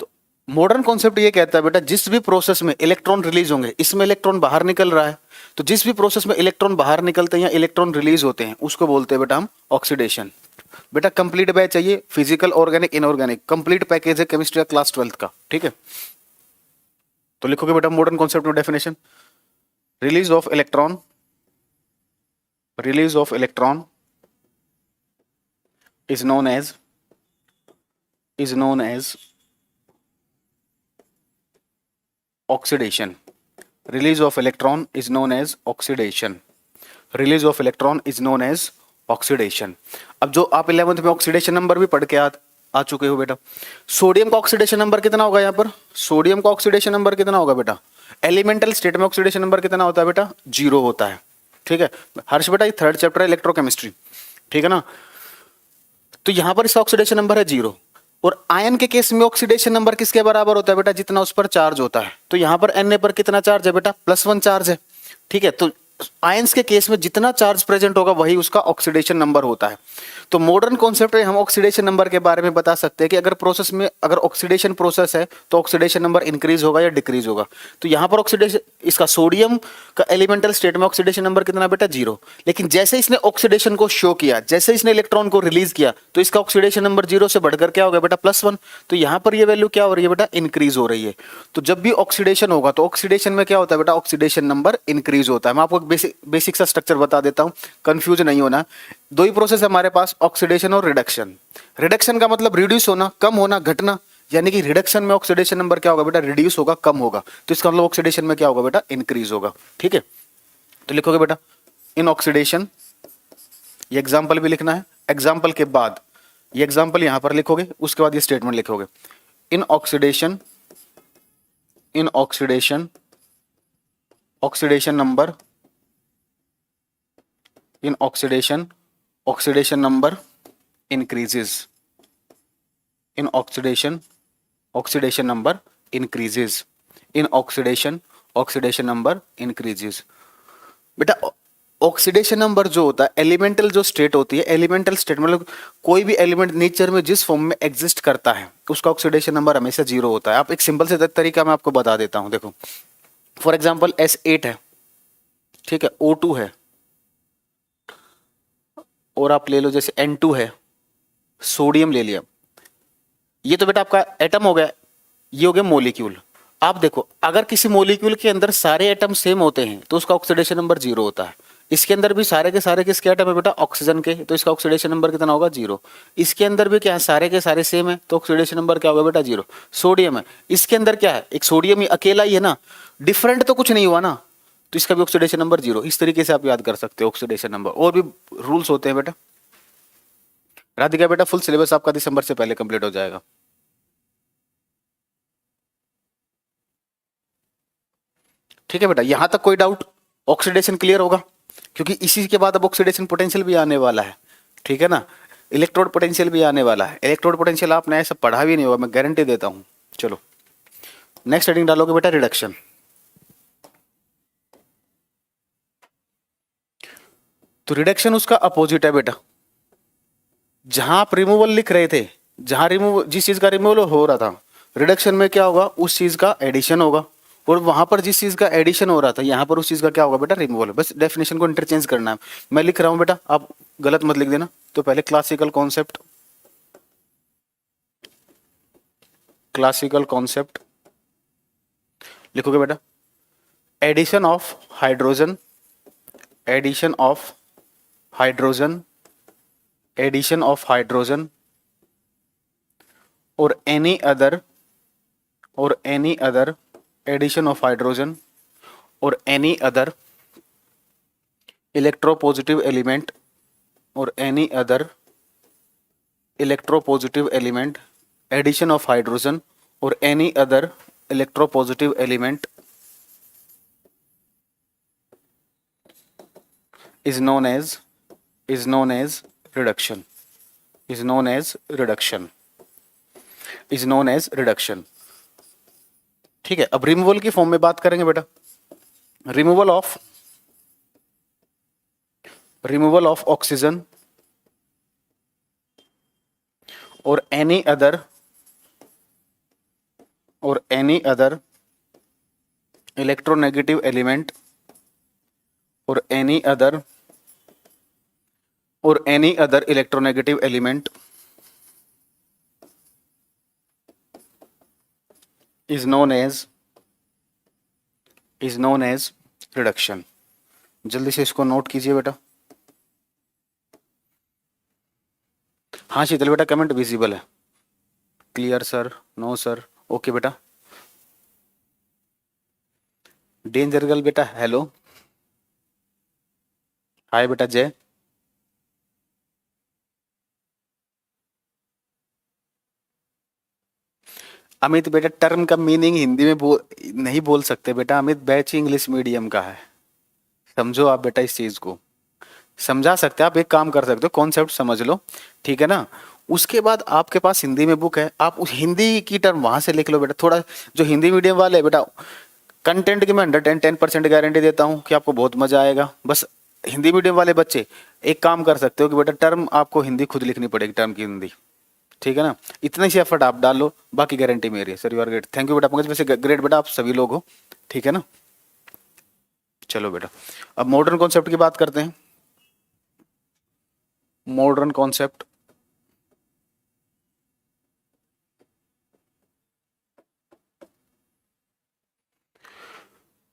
S1: तो मॉडर्न कॉन्सेप्ट ये कहता है बेटा, जिस भी प्रोसेस में इलेक्ट्रॉन रिलीज होंगे, इसमें इलेक्ट्रॉन बाहर निकल रहा है, तो जिस भी प्रोसेस में इलेक्ट्रॉन बाहर निकलते हैं या इलेक्ट्रॉन रिलीज होते हैं उसको बोलते हैं बेटा हम ऑक्सीडेशन। बेटा कंप्लीट बैच चाहिए, physical, organic, inorganic, complete package है केमिस्ट्री का क्लास 12th का, ठीक है। तो लिखोगे बेटा मॉडर्न कॉन्सेप्ट में definition, release of electron, release of electron is known as oxidation। release of electron is known as oxidation। release of electron is known as oxidation। अब जो आप 11th में ऑक्सीडेशन नंबर भी पढ़ के आ चुके हो बेटा। सोडियम का ऑक्सीडेशन नंबर कितना होगा यहाँ पर? सोडियम का ऑक्सीडेशन नंबर कितना होगा बेटा? एलिमेंटल स्टेट में ऑक्सीडेशन नंबर कितना होता है बेटा? 0 होता है। ठीक है हर्ष बेटा, ये थर्ड चैप्टर है इलेक्ट्रोकेमिस्ट्री, ठीक है ना। तो यहां पर इसका ऑक्सीडेशन नंबर है 0। और आयन के केस में ऑक्सीडेशन नंबर किसके बराबर होता है बेटा? जितना उस पर चार्ज होता है। तो यहां पर Na पर कितना चार्ज है बेटा? +1 चार्ज है। ठीक है, तो आयंस के केस में जितना चार्ज प्रेजेंट होगा वही उसका ऑक्सीडेशन नंबर होता है। तो मॉडर्न कॉन्सेप्ट में हम ऑक्सीडेशन नंबर के बारे में बता सकते हैं कि अगर प्रोसेस में अगर ऑक्सीडेशन प्रोसेस है तो ऑक्सीडेशन नंबर इंक्रीज होगा या डिक्रीज होगा। तो यहां पर ऑक्सीडेशन, इसका सोडियम का एलिमेंटल स्टेट में ऑक्सीडेशन नंबर कितना बेटा? 0। लेकिन जैसे इसने ऑक्सीडेशन को शो किया, जैसे इसने इलेक्ट्रॉन को रिलीज किया, तो इसका ऑक्सीडेशन नंबर 0 से बढ़कर क्या हो गया बेटा? +1। तो यहां पर ये वैल्यू क्या हो रही है बेटा? इंक्रीज हो रही है। तो जब भी ऑक्सीडेशन होगा तो ऑक्सीडेशन में क्या होता है बेटा? ऑक्सीडेशन नंबर इंक्रीज होता है। मैं आपको बेसिक सा स्ट्रक्चर बता देता हूं, कंफ्यूज नहीं होना। दो ही प्रोसेस है हमारे पास, ऑक्सीडेशन और रिडक्शन। रिडक्शन का मतलब रिड्यूस होना, कम होना, घटना, यानी कि रिडक्शन में ऑक्सीडेशन नंबर क्या होगा बेटा? रिड्यूस होगा, कम होगा। तो इसका मतलब ऑक्सीडेशन में क्या होगा बेटा? इंक्रीज होगा। ठीक है, तो लिखोगे बेटा इन ऑक्सीडेशन, ये एग्जाम्पल भी लिखना है। एग्जाम्पल के बाद ये एग्जाम्पल यहां पर लिखोगे, उसके बाद ये स्टेटमेंट लिखोगे। In oxidation, in oxidation, oxidation number, in oxidation number increases, in oxidation number increases, in oxidation number increases। बेटा ऑक्सीडेशन नंबर जो होता है, एलिमेंटल जो स्टेट होती है, एलिमेंटल स्टेट मतलब कोई भी एलिमेंट नेचर में जिस फॉर्म में एग्जिस्ट करता है उसका ऑक्सीडेशन नंबर हमेशा 0 होता है। आप एक सिंपल से तरीका मैं आपको बता देता हूं, देखो फॉर एग्जांपल S8 है, ठीक है, O2 है, और आप ले लो जैसे N2 है, सोडियम ले लिया। ये तो बेटा आपका एटम हो गया, ये हो गया मॉलिक्यूल। आप देखो अगर किसी मॉलिक्यूल के अंदर सारे एटम सेम होते हैं तो उसका ऑक्सीडेशन नंबर 0 होता है। इसके अंदर भी सारे के सारे किसके एटम है बेटा? ऑक्सीजन के, तो इसका ऑक्सीडेशन नंबर कितना होगा? 0। इसके अंदर भी क्या है? सारे के सारे सेम है, तो ऑक्सीडेशन नंबर क्या होगा बेटा? 0। सोडियम है, इसके अंदर क्या है? एक सोडियम ही अकेला ही है ना, डिफरेंट तो कुछ नहीं हुआ ना, तो इसका भी ऑक्सीडेशन नंबर 0। इस तरीके से आप याद कर सकते हो ऑक्सीडेशन नंबर। और भी रूल्स होते हैं बेटा। राधिका बेटा फुल सिलेबस आपका दिसंबर से पहले कंप्लीट हो जाएगा। ठीक है बेटा, यहां तक कोई डाउट? ऑक्सीडेशन क्लियर होगा, क्योंकि इसी के बाद अब ऑक्सीडेशन पोटेंशियल भी आने वाला है। ठीक है ना, इलेक्ट्रोड पोटेंशियल भी आने वाला है। इलेक्ट्रोड पोटेंशियल आपने ऐसा पढ़ा भी नहीं होगा, मैं गारंटी देता हूं। चलो नेक्स्ट हेडिंग डालोगे बेटा रिडक्शन। तो रिडक्शन उसका अपोजिट है बेटा। जहां आप रिमूवल लिख रहे थे, जहां रिमूव, जिस चीज का रिमूवल हो रहा था, रिडक्शन में क्या होगा? उस चीज का एडिशन होगा। और वहां पर जिस चीज का एडिशन हो रहा था, यहां पर उस चीज का क्या होगा बेटा? रिमूवल। बस डेफिनेशन को इंटरचेंज करना है। मैं लिख रहा हूं बेटा, आप गलत मत लिख देना। तो पहले क्लासिकल कॉन्सेप्ट, क्लासिकल कॉन्सेप्ट लिखोगे बेटा। Addition of hydrogen, addition of hydrogen, addition of hydrogen और एनी अदर, और any other addition of hydrogen और एनी अदर इलेक्ट्रोपॉजिटिव एलिमेंट, और any other electropositive element, addition of hydrogen और any other electropositive element is known as reduction, is known as reduction, is known as reduction। ठीक है, अब removal की form में बात करेंगे बेटा। रिमूवल ऑफ ऑक्सीजन और एनी अदर इलेक्ट्रोनेगेटिव एलिमेंट और any other electronegative element is known as reduction. जल्दी से इसको नोट कीजिए बेटा। हाँ शीतल बेटा, कमेंट विजिबल है। Clear sir, no sir, okay बेटा। डेंजर गर्ल बेटा हेलो, हाय बेटा जय। अमित बेटा टर्म का मीनिंग हिंदी में नहीं बोल सकते बेटा, अमित बैच इंग्लिश मीडियम का है, समझो आप बेटा इस चीज को। समझा सकते हैं आप, एक काम कर सकते हो, कॉन्सेप्ट समझ लो, ठीक है ना। उसके बाद आपके पास हिंदी में बुक है, आप उस हिंदी की टर्म वहां से लिख लो बेटा। थोड़ा जो हिंदी मीडियम वाले हैं बेटा, कंटेंट की मैं 110% गारंटी देता हूँ कि आपको बहुत मजा आएगा। बस हिंदी मीडियम वाले बच्चे एक काम कर सकते हो कि बेटा टर्म आपको हिंदी खुद लिखनी पड़ेगी, टर्म की हिंदी, ठीक है ना। इतने से एफर्ट आप डाल लो, बाकी गारंटी मेरी है। Sir you are great, thank you बेटा पंकज, वैसे ग्रेट बेटा आप सभी लोग हो, ठीक है ना। चलो बेटा अब मॉडर्न कॉन्सेप्ट की बात करते हैं। मॉडर्न कॉन्सेप्ट,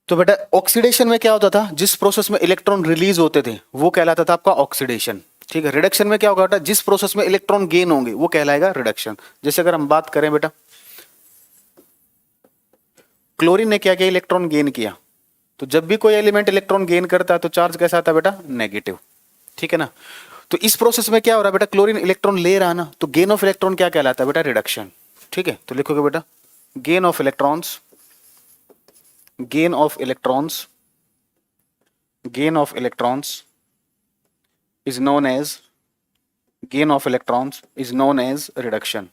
S1: तो बेटा ऑक्सीडेशन में क्या होता था, जिस प्रोसेस में इलेक्ट्रॉन रिलीज होते थे वो कहलाता था आपका ऑक्सीडेशन, ठीक है। रिडक्शन में क्या होगा बेटा, जिस प्रोसेस में इलेक्ट्रॉन गेन होंगे वो कहलाएगा रिडक्शन। जैसे अगर हम बात करें बेटा, क्लोरीन ने क्या किया, इलेक्ट्रॉन गेन किया, तो जब भी कोई एलिमेंट इलेक्ट्रॉन गेन करता है तो चार्ज कैसा आता है बेटा, नेगेटिव, ठीक है ना। तो इस प्रोसेस में क्या हो रहा है बेटा, क्लोरीन इलेक्ट्रॉन ले रहा है ना, तो गेन ऑफ इलेक्ट्रॉन क्या कहलाता है बेटा, रिडक्शन, ठीक है। तो लिखोगे बेटा gain of electrons, gain of electrons, gain of electrons is known as, gain of electrons is known as reduction,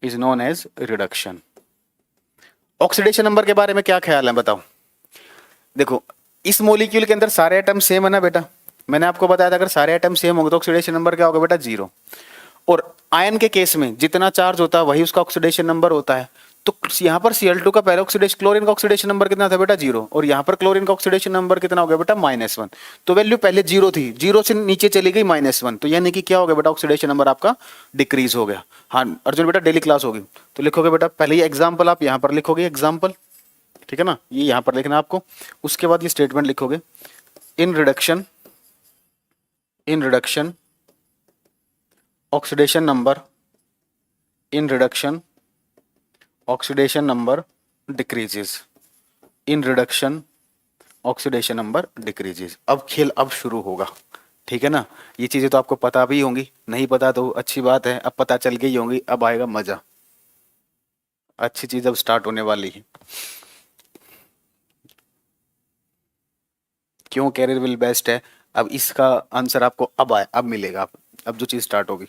S1: is known as reduction। Oxidation number के बारे में क्या ख्याल है बताओ। देखो इस मॉलिक्यूल के अंदर सारे एटम सेम है ना बेटा, मैंने आपको बताया था अगर सारे एटम सेम होंगे तो ऑक्सीडेशन नंबर क्या होगा बेटा, 0। और आयन के केस में जितना चार्ज होता है वही उसका ऑक्सीडेशन नंबर होता है। तो यहाँ पर Cl2 का पहले ऑक्सीडेशन, क्लोरीन का ऑक्सीडेशन नंबर कितना था बेटा, 0, और यहाँ पर क्लोरीन का ऑक्सीडेशन नंबर कितना हो गया बेटा, -1। तो वैल्यू पहले 0 थी, 0 से नीचे चली गई -1, तो यानी कि क्या हो गया बेटा, ऑक्सीडेशन नंबर आपका डिक्रीज हो गया। हाँ अर्जुन बेटा डेली क्लास होगी, तो लिखोगे बेटा पहले ये एग्जाम्पल आप यहाँ पर लिखोगे, एग्जाम्पल, ठीक है ना, ये यहाँ पर लिखना आपको। उसके बाद ये स्टेटमेंट लिखोगे, in reduction, in reduction oxidation number, in reduction oxidation number decreases, in reduction oxidation number decreases. अब खेल अब शुरू होगा, ठीक है ना। ये चीजें तो आपको पता भी होंगी, नहीं पता तो अच्छी बात है, अब पता चल गई होंगी, अब आएगा मजा, अच्छी चीज अब स्टार्ट होने वाली है। क्यों कैरियर विल बेस्ट है, अब इसका आंसर आपको अब आए, अब मिलेगा, अब जो चीज स्टार्ट होगी।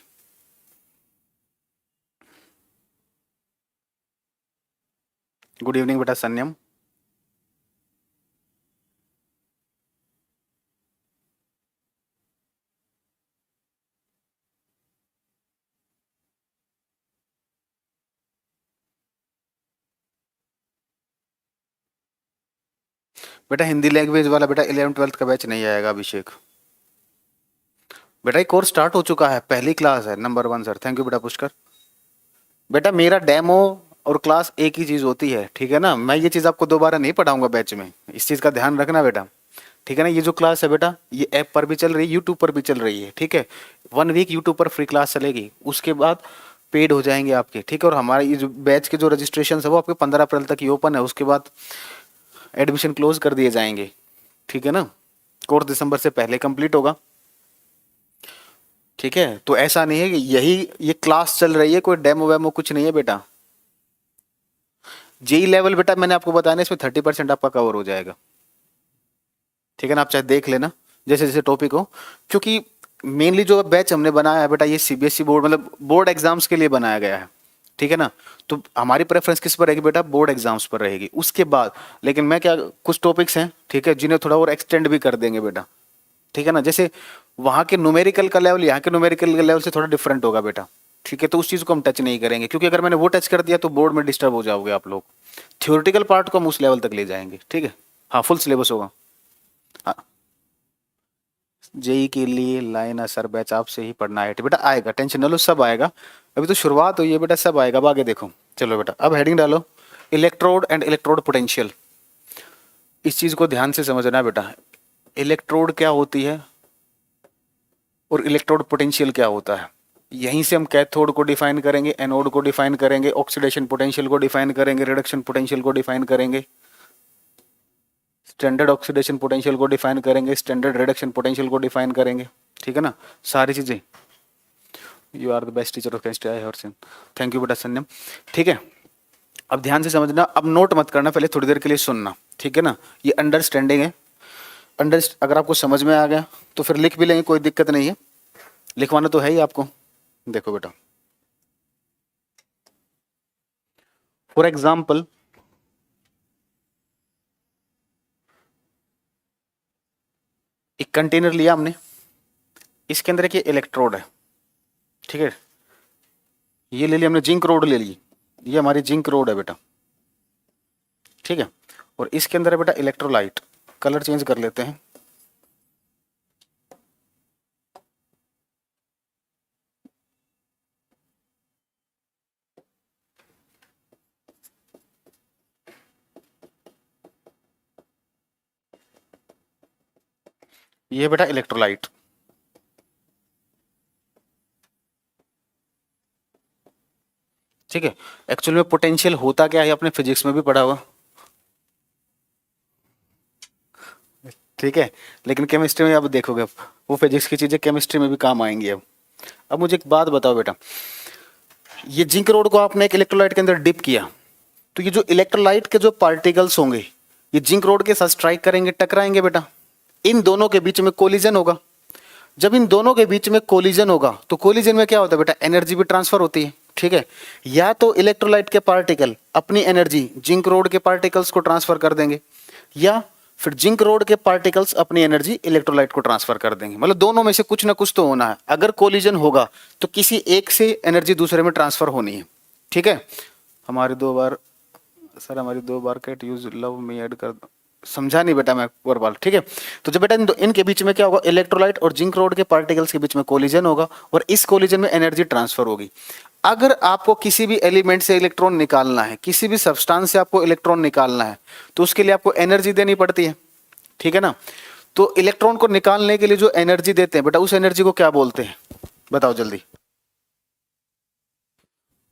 S1: गुड इवनिंग बेटा सन्यम। बेटा हिंदी लैंग्वेज वाला बेटा 11th-12th का बैच नहीं आएगा अभिषेक। बेटा ये कोर्स स्टार्ट हो चुका है, पहली क्लास है, नंबर 1 सर, थैंक यू बेटा पुष्कर। बेटा मेरा डेमो और क्लास एक ही चीज होती है, ठीक है ना। मैं ये चीज आपको दोबारा नहीं पढ़ाऊंगा बैच में, इस चीज का ध्यान रखना बेटा, ठीक है ना। ये जो क्लास है बेटा ये ऐप पर भी चल रही है, यूट्यूब पर भी चल रही है, ठीक है। 1 वीक यूट्यूब पर फ्री क्लास चलेगी, उसके बाद पेड हो जाएंगे आपके, ठीक है। और हमारे ये जो बैच के जो रजिस्ट्रेशन है वो आपके 15 अप्रैल तक ही ओपन है, उसके बाद एडमिशन क्लोज कर दिए जाएंगे, ठीक है ना। कोर्स दिसंबर से पहले कंप्लीट होगा, ठीक है। तो ऐसा नहीं है कि यही ये क्लास चल रही है, कोई डेमो वेमो कुछ नहीं है बेटा। जेई लेवल बेटा मैंने आपको बताया ना, इसमें 30% आपका कवर हो जाएगा, ठीक है ना। आप चाहे देख लेना जैसे जैसे टॉपिक हो, क्योंकि मेनली जो बैच हमने बनाया है बेटा ये सीबीएसई बोर्ड मतलब बोर्ड एग्जाम्स के लिए बनाया गया है, ठीक है ना। तो हमारी प्रेफरेंस किस पर रहेगी बेटा, बोर्ड एग्जाम्स पर रहेगी। उसके बाद लेकिन मैं क्या, कुछ टॉपिक्स हैं ठीक है जिन्हें थोड़ा और एक्सटेंड भी कर देंगे बेटा, ठीक है ना। जैसे वहाँ के न्यूमेरिकल का लेवल यहाँ के न्यूमेरिकल के लेवल से थोड़ा डिफरेंट होगा बेटा, ठीक है। तो उस चीज़ को हम टच नहीं करेंगे, क्योंकि अगर मैंने वो टच कर दिया तो बोर्ड में डिस्टर्ब हो जाओगे आप लोग। थ्योरेटिकल पार्ट को हम उस लेवल तक ले जाएंगे, ठीक है। हाँ फुल सिलेबस होगा। हाँ जेई के लिए लाइन असर बैच आपसे ही पढ़ना है बेटा, आएगा टेंशन न लो, सब आएगा, अभी तो शुरुआत हुई है बेटा, सब आएगा, अब आगे देखो। चलो बेटा अब हेडिंग डालो, इलेक्ट्रोड एंड इलेक्ट्रोड पोटेंशियल। इस चीज को ध्यान से समझना है बेटा, इलेक्ट्रोड क्या होती है और इलेक्ट्रोड पोटेंशियल क्या होता है। यहीं से हम कैथोड को डिफाइन करेंगे, एनोड को डिफाइन करेंगे, ऑक्सीडेशन पोटेंशियल को डिफाइन करेंगे, रिडक्शन पोटेंशियल को डिफाइन करेंगे, स्टैंडर्ड ऑक्सीडेशन पोटेंशियल को डिफाइन करेंगे, स्टैंडर्ड रिडक्शन पोटेंशियल को डिफाइन करेंगे, ठीक है ना। सारी चीजें, you are the best teacher of chemistry I have seen, thank you बेटा सन्यम, ठीक है। अब ध्यान से समझना, अब नोट मत करना, पहले थोड़ी देर के लिए सुनना, ठीक है ना। ये अंडरस्टैंडिंग है। अगर आपको समझ में आ गया तो फिर लिख भी लेंगे, कोई दिक्कत नहीं है, लिखवाना तो है ही आपको। देखो बेटा, फॉर एग्जाम्पल एक कंटेनर लिया हमने, इसके अंदर एक इलेक्ट्रोड है, ठीक है। ये ले लिया हमने, जिंक रोड ले ली, ये हमारी जिंक रोड है बेटा, ठीक है। और इसके अंदर है बेटा इलेक्ट्रोलाइट, कलर चेंज कर लेते हैं। ये बेटा इलेक्ट्रोलाइट, ठीक है। एक्चुअल में पोटेंशियल होता क्या है आपने फिजिक्स में भी पढ़ा हुआ, ठीक है। लेकिन केमिस्ट्री में अब देखोगे, वो फिजिक्स की चीजें केमिस्ट्री में भी काम आएंगी। अब मुझे एक बात बताओ बेटा, ये जिंक रोड को आपने एक इलेक्ट्रोलाइट के अंदर डिप किया, तो ये जो इलेक्ट्रोलाइट के जो पार्टिकल्स होंगे ये जिंक रोड के साथ स्ट्राइक करेंगे, टकराएंगे बेटा, इन दोनों के बीच में कोलिजन होगा। जब इन दोनों के बीच में कोलिजन होगा तो कोलिजन में क्या होता है बेटा, एनर्जी भी ट्रांसफर होती है, ठीक है। या तो इलेक्ट्रोलाइट के पार्टिकल अपनी एनर्जी जिंक रोड के पार्टिकल्स को ट्रांसफर कर देंगे, या फिर जिंक रोड के पार्टिकल्स अपनी एनर्जी इलेक्ट्रोलाइट को ट्रांसफर कर देंगे। मतलब दोनों में से कुछ ना कुछ तो होना है। अगर कोलिजन होगा तो किसी एक से एनर्जी दूसरे में ट्रांसफर होनी है, ठीक है। हमारी 2 बार सर, हमारी 2 बार कैट यूज लव मी ऐड कर दो, समझा नहीं बेटा मैं और बाल, ठीक है। तो जब बेटा इनके बीच में क्या होगा, इलेक्ट्रोलाइट और जिंक रोड के पार्टिकल्स के बीच में कोलिजन होगा और इस कोलिजन में एनर्जी ट्रांसफर होगी। अगर आपको किसी भी एलिमेंट से इलेक्ट्रॉन निकालना है, किसी भी सब्सटेंस से आपको इलेक्ट्रॉन निकालना है, तो उसके लिए आपको एनर्जी देनी पड़ती है, ठीक है ना। तो इलेक्ट्रॉन को निकालने के लिए जो एनर्जी देते हैं बेटा, उस एनर्जी को क्या बोलते हैं, बताओ जल्दी।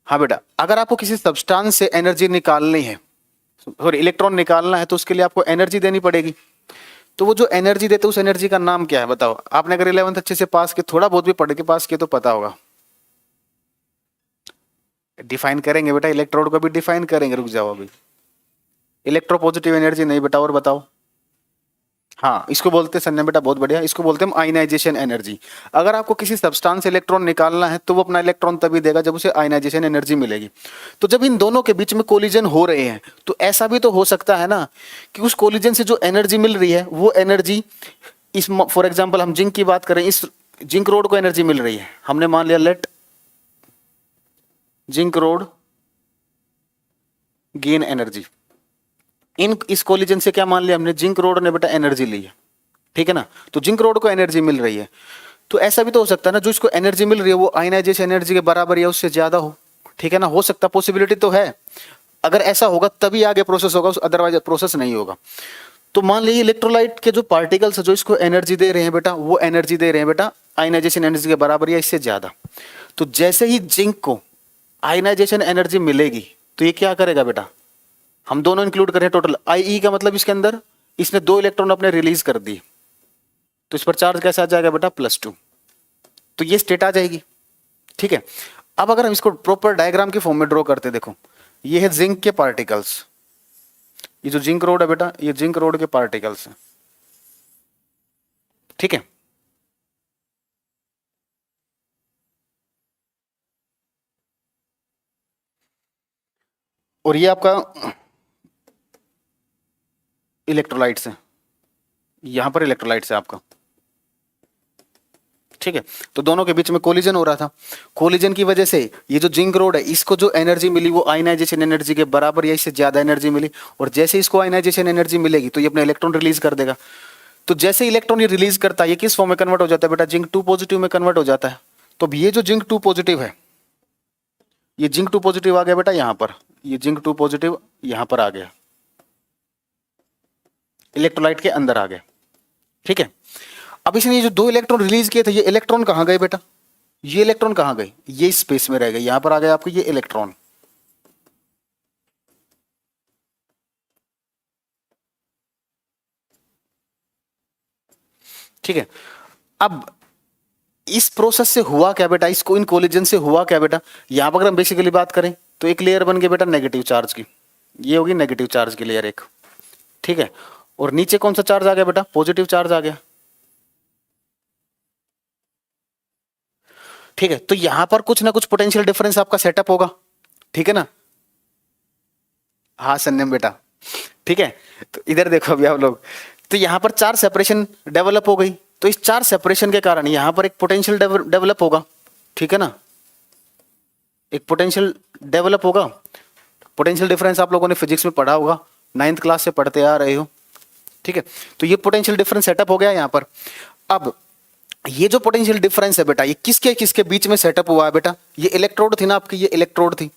S1: हाँ बेटा, अगर आपको किसी सब्सटेंस से एनर्जी निकालनी है, सॉरी इलेक्ट्रॉन निकालना है, तो उसके लिए आपको एनर्जी देनी पड़ेगी। तो वो जो एनर्जी देते हैं उस एनर्जी का नाम क्या है बताओ। आपने अगर 11th अच्छे से पास किया, थोड़ा बहुत भी पढ़ के पास किया तो पता होगा। डिफाइन करेंगे बेटा, इलेक्ट्रोड को भी डिफाइन करेंगे, रुक जाओ अभी। इलेक्ट्रोपॉजिटिव एनर्जी नहीं बेटा, और बताओ। हाँ, इसको बोलते हैं सन्या बेटा, बहुत बढ़िया, इसको बोलते हैं हम आयनाइजेशन एनर्जी। अगर आपको किसी सब्सटेंस से इलेक्ट्रॉन निकालना है तो वो अपना इलेक्ट्रॉन तभी देगा जब उसे आयनाइजेशन एनर्जी मिलेगी। तो जब इन दोनों के बीच में कोलिजन हो रहे हैं तो ऐसा भी तो हो सकता है ना कि उस कोलिजन से जो एनर्जी मिल रही है वो एनर्जी, इस फॉर एग्जाम्पल हम जिंक की बात करें, इस जिंक रोड को एनर्जी मिल रही है, हमने मान लिया let zinc rod gain energy. इस कोलिजन से क्या मान लिया हमने, जिंक रोड ने बेटा एनर्जी ली है, ठीक है ना। तो जिंक रोड को एनर्जी मिल रही है, तो ऐसा भी तो हो सकता है ना जो इसको एनर्जी मिल रही है वो आयनाइजेशन एनर्जी के बराबर या उससे ज्यादा हो, ठीक है ना। हो सकता, पॉसिबिलिटी तो है। अगर ऐसा होगा तभी आगे प्रोसेस होगा, अदरवाइज प्रोसेस नहीं होगा। तो मान लीजिए इलेक्ट्रोलाइट के जो पार्टिकल्स जो इसको एनर्जी दे रहे हैं बेटा, वो एनर्जी दे रहे हैं बेटा आयनाइजेशन एनर्जी के बराबर या इससे ज्यादा। तो जैसे ही जिंक को आयनाइजेशन एनर्जी मिलेगी तो ये क्या करेगा बेटा, हम दोनों इंक्लूड करें टोटल आई का मतलब इसके अंदर इसने 2 इलेक्ट्रॉन अपने रिलीज कर दिए, तो इस पर चार्ज कैसे आ जाएगा बेटा, +2। तो ये स्टेट आ जाएगी, ठीक है। अब अगर हम इसको प्रॉपर डायग्राम के फॉर्म में ड्रॉ करते, देखो ये है जिंक के पार्टिकल्स, ये जो जिंक रोड है बेटा ये जिंक रोड के पार्टिकल्स है, ठीक है। और ये आपका इलेक्ट्रोलाइट्स है, यहां पर इलेक्ट्रोलाइट्स है आपका, ठीक है। तो दोनों के बीच में कोलिजन हो रहा था, कोलिजन की वजह से ये जो जिंक रोड है इसको जो एनर्जी मिली वो आयनाइजेशन एनर्जी के बराबर या इससे ज्यादा एनर्जी मिली, और जैसे इसको आयनाइजेशन एनर्जी मिलेगी तो ये अपना इलेक्ट्रॉन रिलीज कर देगा। तो जैसे इलेक्ट्रॉन ये रिलीज करता है ये किस फॉर्म में कन्वर्ट हो जाता है बेटा, जिंक 2 पॉजिटिव में कन्वर्ट हो जाता है। तो अब ये जो जिंक 2 पॉजिटिव है, ये जिंक 2 पॉजिटिव आ गया बेटा यहां पर, ये जिंक 2 पॉजिटिव यहां पर आ गया, इलेक्ट्रोलाइट के अंदर आ गया, ठीक है। अब इसने ये जो 2 इलेक्ट्रॉन रिलीज किए थे ये इलेक्ट्रॉन कहां गए बेटा, ये इलेक्ट्रॉन कहां गए, ये स्पेस में रह गए, यहां पर आ गया आपको ये इलेक्ट्रॉन, ठीक है। अब इस प्रोसेस से हुआ क्या बेटा, इसको इन कोलिजन से हुआ क्या बेटा, यहां पर अगर हम बेसिकली बात करें तो एक लेयर बन गई बेटा नेगेटिव चार्ज की, ये होगी नेगेटिव चार्ज की लेयर एक, ठीक है। और नीचे कौन सा चार्ज आ गया बेटा, पॉजिटिव चार्ज आ गया, ठीक है। तो यहां पर कुछ ना कुछ पोटेंशियल डिफरेंस आपका सेटअप होगा, ठीक है ना। हाँ संयम बेटा, ठीक है। तो इधर देखो अभी आप लोग, तो यहां पर चार्ज सेपरेशन डेवलप हो गई, तो इस चार्ज सेपरेशन के कारण यहां पर एक पोटेंशियल डेवलप होगा, ठीक है ना, एक पोटेंशियल डेवलप होगा। पोटेंशियल डिफरेंस आप लोगों ने फिजिक्स में पढ़ा होगा, 9th क्लास से पढ़ते आ रहे हो, ठीक है। तो ये पोटेंशियल डिफरेंस सेटअप हो गया यहां पर। अब ये जो पोटेंशियल डिफरेंस है बेटा, ये किसके किसके बीच में सेटअप हुआ है बेटा, ये इलेक्ट्रोड थी ना आपकी, ये इलेक्ट्रोड थी,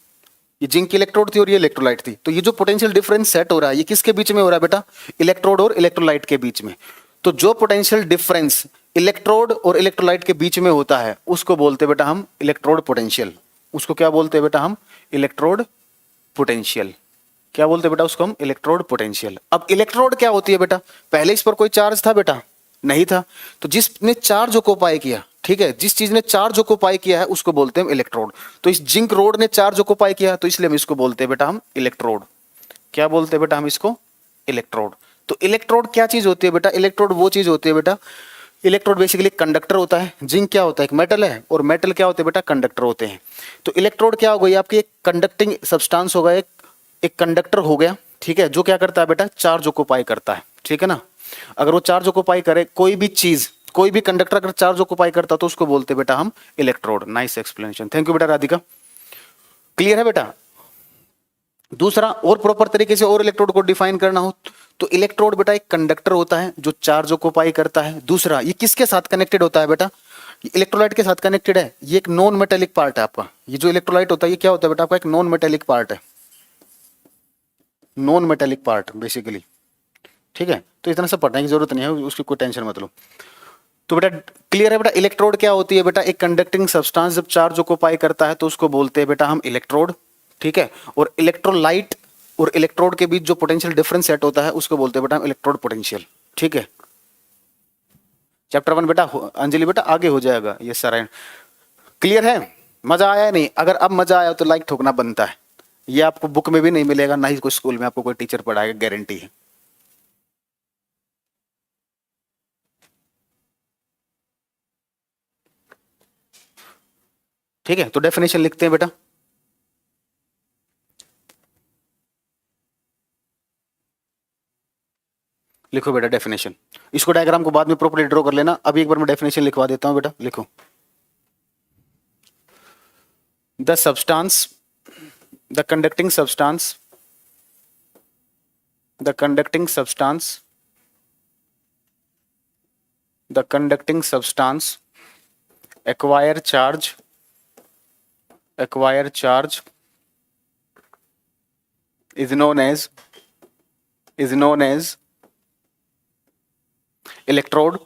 S1: ये जिंक की इलेक्ट्रोड थी और ये इलेक्ट्रोलाइट थी। तो ये जो पोटेंशियल डिफरेंस सेट हो रहा है, ये किसके बीच में हो रहा है बेटा, इलेक्ट्रोड और इलेक्ट्रोलाइट के बीच में। तो जो पोटेंशियल डिफरेंस इलेक्ट्रोड और इलेक्ट्रोलाइट के बीच में होता है उसको बोलते हैं बेटा हम इलेक्ट्रोड पोटेंशियल। उसको क्या बोलते हैं बेटा हम, इलेक्ट्रोड पोटेंशियल। क्या बोलते हैं बेटा उसको हम, इलेक्ट्रोड पोटेंशियल। अब इलेक्ट्रोड क्या होती है बेटा, पहले इस पर कोई चार्ज था बेटा, नहीं था। तो जिसने चार्ज ऑक्युपाई किया, ठीक है, जिस चीज ने चार्ज ऑक्युपाई किया है उसको बोलते हैं इलेक्ट्रोड। तो इस जिंक रोड ने चार्ज ऑक्युपाई किया, तो इसलिए हम इसको बोलते हैं बेटा हम इलेक्ट्रोड। क्या बोलते हैं बेटा हम इसको, इलेक्ट्रोड। तो इलेक्ट्रोड क्या चीज होती है बेटा, इलेक्ट्रोड वो चीज होती है बेटा, इलेक्ट्रोड बेसिकली कंडक्टर होता है, जिंक क्या होता है, एक मेटल है, और मेटल क्या होते हैं बेटा, कंडक्टर होते हैं। तो इलेक्ट्रोड क्या हो गई आपकी, एक कंडक्टिंग सब्सटेंस होगा, एक कंडक्टर हो गया, ठीक है, जो क्या करता है बेटा, चार्ज ऑक्युपाई करता है, ठीक है ना। अगर वो चार्ज ऑक्युपाई करे कोई भी चीज, कोई भी कंडक्टर अगर चार्ज ऑक्युपाई करता तो उसको बोलते बेटा हम electrode. Nice explanation, thank you बेटा राधिका। क्लियर है बेटा। दूसरा और प्रॉपर तरीके से और इलेक्ट्रोड को डिफाइन करना हो तो इलेक्ट्रोड बेटा एक कंडक्टर होता है जो चार्ज ऑक्युपाई करता है। दूसरा, ये किसके साथ कनेक्टेड होता है बेटा, इलेक्ट्रोलाइट के साथ कनेक्टेड है। ये एक नॉन मेटेलिक पार्ट है आपका, ये जो इलेक्ट्रोलाइट होता है ये क्या होता है बेटा आपका, एक नॉन मेटेलिक पार्ट है, नॉन मेटेलिक पार्ट बेसिकली, ठीक है। तो इतना सब पढ़ने की जरूरत नहीं है, उसकी कोई टेंशन मत लो। तो बेटा क्लियर है बेटा, इलेक्ट्रोड क्या होती है बेटा, एक कंडक्टिंग सब्सटेंस जब चार्ज ऑक्युपाई करता है तो उसको बोलते हैं बेटा हम इलेक्ट्रोड, ठीक है। और इलेक्ट्रोलाइट और इलेक्ट्रोड के बीच जो पोटेंशियल डिफरेंस सेट होता है उसको बोलते हैं बेटा हम इलेक्ट्रोड पोटेंशियल, ठीक है। चैप्टर 1 बेटा अंजलि बेटा आगे हो जाएगा ये सारा। क्लियर है, मजा आया नहीं, अगर अब मजा आया तो लाइक ठोकना बनता है। ये आपको बुक में भी नहीं मिलेगा, ना ही कोई स्कूल में आपको कोई टीचर पढ़ाएगा, गारंटी है। ठीक है, तो डेफिनेशन लिखते हैं बेटा। लिखो बेटा डेफिनेशन, इसको डायग्राम को बाद में प्रॉपर्ली ड्रॉ कर लेना, अभी एक बार मैं डेफिनेशन लिखवा देता हूं बेटा, लिखो। The substance, the conducting substance, the conducting substance, the conducting substance acquire charge, acquire charge is known as electrode,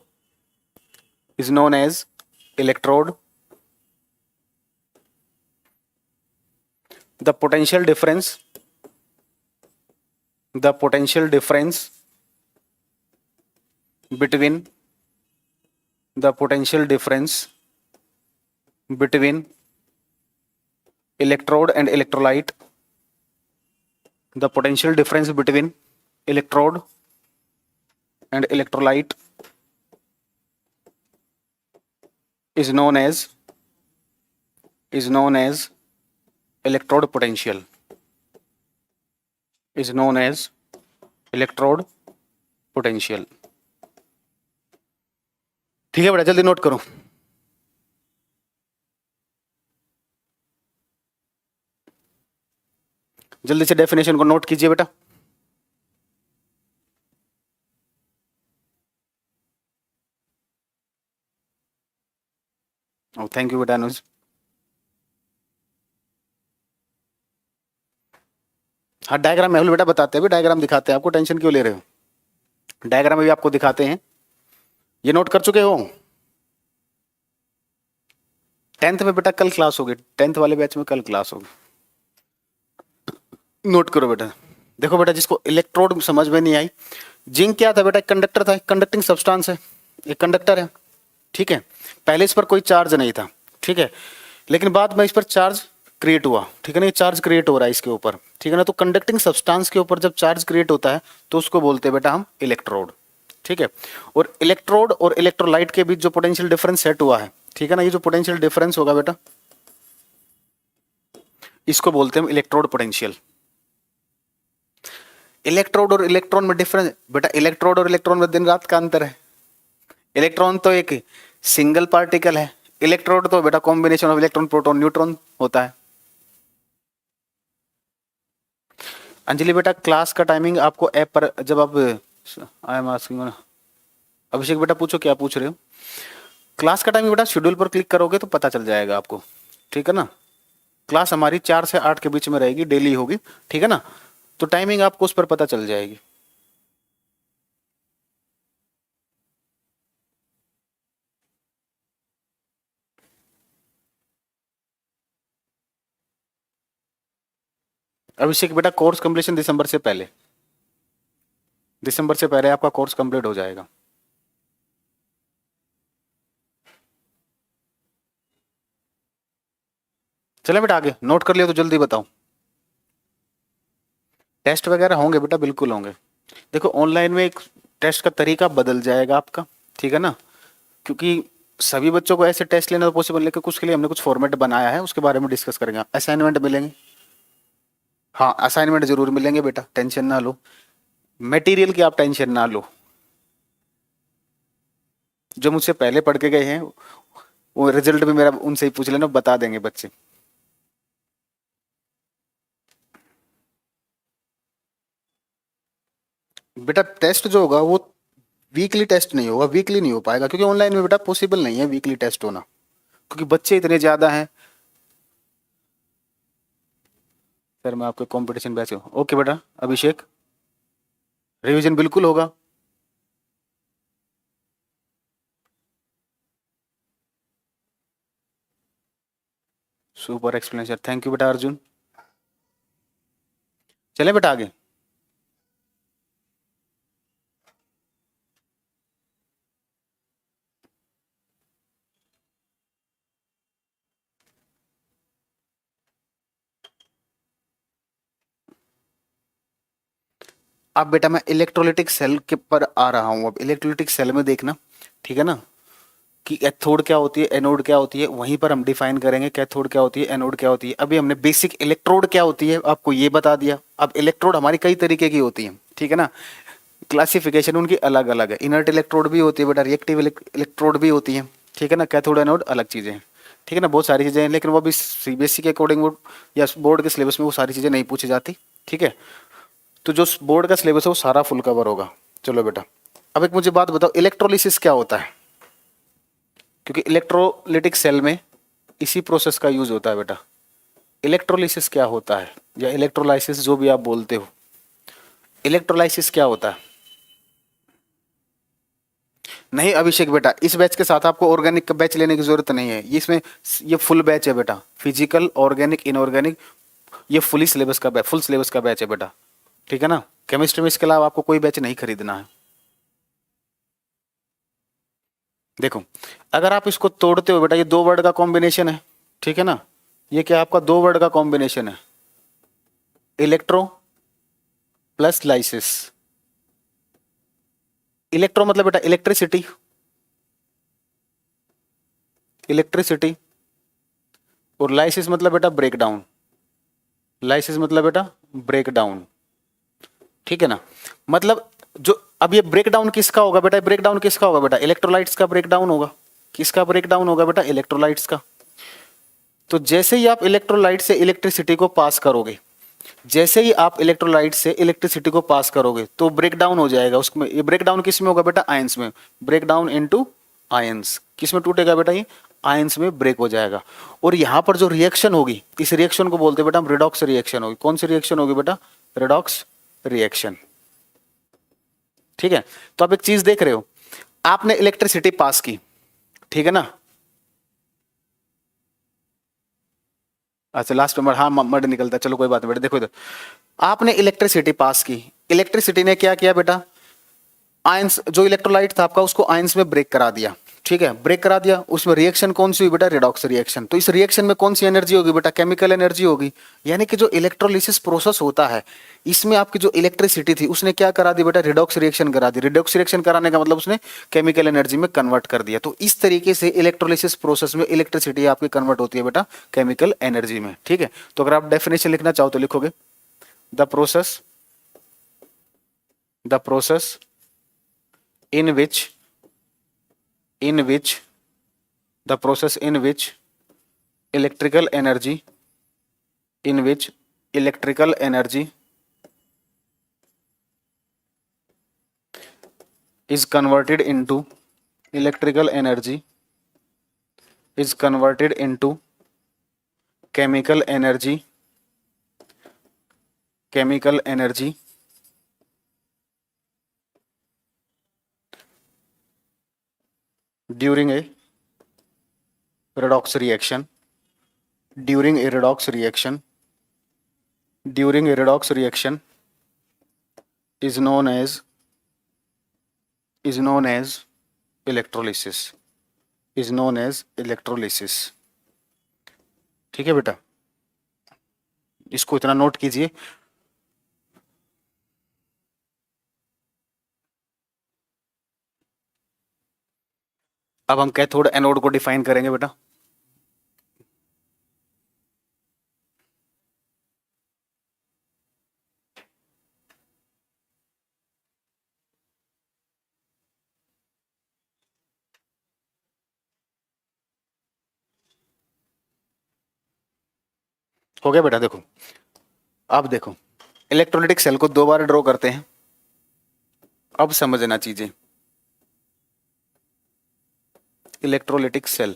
S1: is known as electrode. The potential difference, the potential difference between, the potential difference between electrode and electrolyte, the potential difference between electrode and electrolyte is known as electrode potential, is known as electrode potential। ठीक है बेटा, जल्दी note करो। जल्दी से definition को note कीजिए बेटा। थैंक यू बेटा अनुज। हाँ डायग्राम मेहुल बेटा बताते हैं, अभी डायग्राम दिखाते हैं आपको, टेंशन क्यों ले रहे हो, डायग्राम अभी आपको दिखाते हैं। ये नोट कर चुके हो, 10th में बेटा कल क्लास होगी, 10th वाले बैच में कल क्लास होगी, नोट करो बेटा। देखो बेटा, जिसको इलेक्ट्रोड समझ में नहीं आई, जिंक क्या था बेटा, एक कंडक्टर था, एक कंडक्टिंग सब्सटेंस है, एक कंडक्टर है, ठीक है। पहले इस पर कोई चार्ज नहीं था, ठीक है, लेकिन बाद में इस पर चार्ज क्रिएट हुआ, ठीक है ना, ये चार्ज क्रिएट हो रहा है इसके ऊपर, ठीक है ना। तो कंडक्टिंग सब्सटेंस के ऊपर जब चार्ज क्रिएट होता है तो उसको बोलते हैं बेटा हम इलेक्ट्रोड, ठीक है। और इलेक्ट्रोड और इलेक्ट्रोलाइट के बीच जो पोटेंशियल डिफरेंस सेट हुआ है, ठीक है ना, ये जो पोटेंशियल डिफरेंस होगा बेटा इसको बोलते हैं इलेक्ट्रोड पोटेंशियल। इलेक्ट्रोड और इलेक्ट्रॉन में डिफरेंस बेटा, इलेक्ट्रोड और इलेक्ट्रॉन में दिन रात का अंतर है। इलेक्ट्रॉन तो एक सिंगल पार्टिकल है, इलेक्ट्रोड तो बेटा combination of electron proton neutron होता है। अंजलि बेटा क्लास का टाइमिंग आपको ऐप पर जब आप आई एम आस्किंग, अभिषेक बेटा पूछो क्या पूछ रहे हो। क्लास का टाइमिंग बेटा शेड्यूल पर क्लिक करोगे तो पता चल जाएगा आपको, ठीक है ना। क्लास हमारी 4 से 8 के बीच में रहेगी, डेली होगी, ठीक है ना। तो टाइमिंग आपको उस पर पता चल जाएगी। अभिषेक बेटा कोर्स कंप्लीशन दिसंबर से पहले, दिसंबर से पहले आपका कोर्स कंप्लीट हो जाएगा। चले बेटा आगे, नोट कर लिया तो जल्दी बताओ। टेस्ट वगैरह होंगे बेटा, बिल्कुल होंगे। देखो ऑनलाइन में एक टेस्ट का तरीका बदल जाएगा आपका, ठीक है ना, क्योंकि सभी बच्चों को ऐसे टेस्ट लेना तो पॉसिबल, लेकिन कुछ के लिए हमने कुछ फॉर्मेट बनाया है, उसके बारे में डिस्कस करेंगे। असाइनमेंट मिलेंगे, हाँ असाइनमेंट जरूर मिलेंगे बेटा, टेंशन ना लो। मटेरियल की आप टेंशन ना लो, जो मुझसे पहले पढ़ के गए हैं वो रिजल्ट भी मेरा उनसे ही पूछ लेना, बता देंगे बच्चे। बेटा टेस्ट जो होगा वो वीकली टेस्ट नहीं होगा, वीकली नहीं हो पाएगा, क्योंकि ऑनलाइन में बेटा पॉसिबल नहीं है वीकली टेस्ट होना, क्योंकि बच्चे इतने ज्यादा हैं। सर मैं आपके कंपटीशन बैच हूँ, ओके बेटा। अभिषेक रिवीजन बिल्कुल होगा। सुपर एक्सप्लेनेशन, थैंक यू बेटा अर्जुन। चले बेटा आगे। अब बेटा मैं इलेक्ट्रोलिटिक सेल के पर आ रहा हूं। अब इलेक्ट्रोलिटिक सेल में देखना, ठीक है ना, कि कैथोड क्या होती है, एनोड क्या होती है, वहीं पर हम डिफाइन करेंगे कैथोड क्या होती है, एनोड क्या होती है। अभी हमने बेसिक इलेक्ट्रोड क्या होती है आपको ये बता दिया। अब इलेक्ट्रोड हमारी कई तरीके की होती है, ठीक है ना, क्लासिफिकेशन उनकी अलग अलग है। इनर्ट इलेक्ट्रोड भी होती है बेटा, रिएक्टिव इलेक्ट्रोड भी होती है, ठीक है ना। कैथोड एनोड अलग चीजें हैं, ठीक है ना, बहुत सारी चीजें हैं, लेकिन वो भी सीबीएसई के अकॉर्डिंग या बोर्ड के सिलेबस में वो सारी चीजें नहीं पूछी जाती, ठीक है। तो जो बोर्ड का सिलेबस है वो सारा फुल कवर होगा। चलो बेटा अब एक मुझे बात बताओ, इलेक्ट्रोलिसिस क्या होता है, क्योंकि इलेक्ट्रोलिटिक सेल में इसी प्रोसेस का यूज होता है बेटा। इलेक्ट्रोलिसिस क्या होता है, या इलेक्ट्रोलाइसिस जो भी आप बोलते हो, इलेक्ट्रोलाइसिस क्या होता है। नहीं अभिषेक बेटा, इस बैच के साथ आपको ऑर्गेनिक का बैच लेने की जरूरत नहीं है, ये इसमें ये फुल बैच है बेटा, फिजिकल ऑर्गेनिक इनऑर्गेनिक, ये फुली सिलेबस का बैच, फुल सिलेबस का बैच है बेटा, ठीक है ना। केमिस्ट्री में इसके अलावा आपको कोई बैच नहीं खरीदना है। देखो अगर आप इसको तोड़ते हो बेटा, ये 2 वर्ड का कॉम्बिनेशन है, ठीक है ना, ये क्या आपका 2 वर्ड का कॉम्बिनेशन है, इलेक्ट्रो प्लस लाइसिस। इलेक्ट्रो मतलब बेटा इलेक्ट्रिसिटी, इलेक्ट्रिसिटी, और लाइसिस मतलब बेटा ब्रेक डाउन, लाइसिस मतलब बेटा ब्रेक डाउन, ठीक है ना। मतलब जो अब ये ब्रेक डाउन किसका होगा बेटा, ब्रेक डाउन किसका होगा बेटा, इलेक्ट्रोलाइट्स का ब्रेक डाउन होगा। किसका ब्रेक डाउन होगा बेटा, इलेक्ट्रोलाइट्स का। तो जैसे ही आप इलेक्ट्रोलाइट से इलेक्ट्रिसिटी को पास करोगे, जैसे ही आप इलेक्ट्रोलाइट से इलेक्ट्रिसिटी को पास करोगे तो ब्रेक डाउन हो जाएगा उसमें। ये ब्रेक डाउन किस में होगा बेटा, आयंस में, ब्रेक डाउन इनटू आयंस। किस में टूटेगा बेटा, ये आयंस में ब्रेक हो जाएगा। और यहां पर जो रिएक्शन होगी, इस रिएक्शन को बोलते हैं बेटा हम रिडॉक्स रिएक्शन होगी। कौन सी रिएक्शन होगी बेटा, रिडॉक्स रिएक्शन, ठीक है। तो आप एक चीज देख रहे हो, आपने इलेक्ट्रिसिटी पास की, ठीक है ना। अच्छा लास्ट में हाँ मड निकलता है, चलो कोई बात नहीं बेटा। देखो इधर आपने इलेक्ट्रिसिटी पास की, इलेक्ट्रिसिटी ने क्या किया बेटा, आयंस जो इलेक्ट्रोलाइट था आपका उसको आयंस में ब्रेक करा दिया, ठीक है, ब्रेक करा दिया, उसमें रिएक्शन कौन सी हुई बेटा, रिडॉक्स रिएक्शन। तो इस रिएक्शन में कौन सी एनर्जी होगी बेटा, केमिकल एनर्जी होगी। यानी कि जो इलेक्ट्रोलिसिस प्रोसेस होता है, इसमें आपकी जो इलेक्ट्रिसिटी थी उसने क्या करा दी बेटा, रिडॉक्स रिएक्शन करा दी। रिडॉक्स रिएक्शन कराने का मतलब उसने केमिकल एनर्जी में कन्वर्ट कर दिया। तो इस तरीके से इलेक्ट्रोलिसिस प्रोसेस में इलेक्ट्रिसिटी आपकी कन्वर्ट होती है बेटा केमिकल एनर्जी में। ठीक है, तो अगर आप डेफिनेशन लिखना चाहो तो लिखोगे the process in which the process in which electrical energy is converted into chemical energy during a redox reaction is known as electrolysis। ठीक है बेटा, इसको इतना नोट कीजिए। अब हम कैथोड एनोड को डिफाइन करेंगे बेटा। हो गया बेटा, देखो अब देखो, इलेक्ट्रोलिटिक सेल को दो बार ड्रॉ करते हैं। अब समझना चीजें, इलेक्ट्रोलिटिक सेल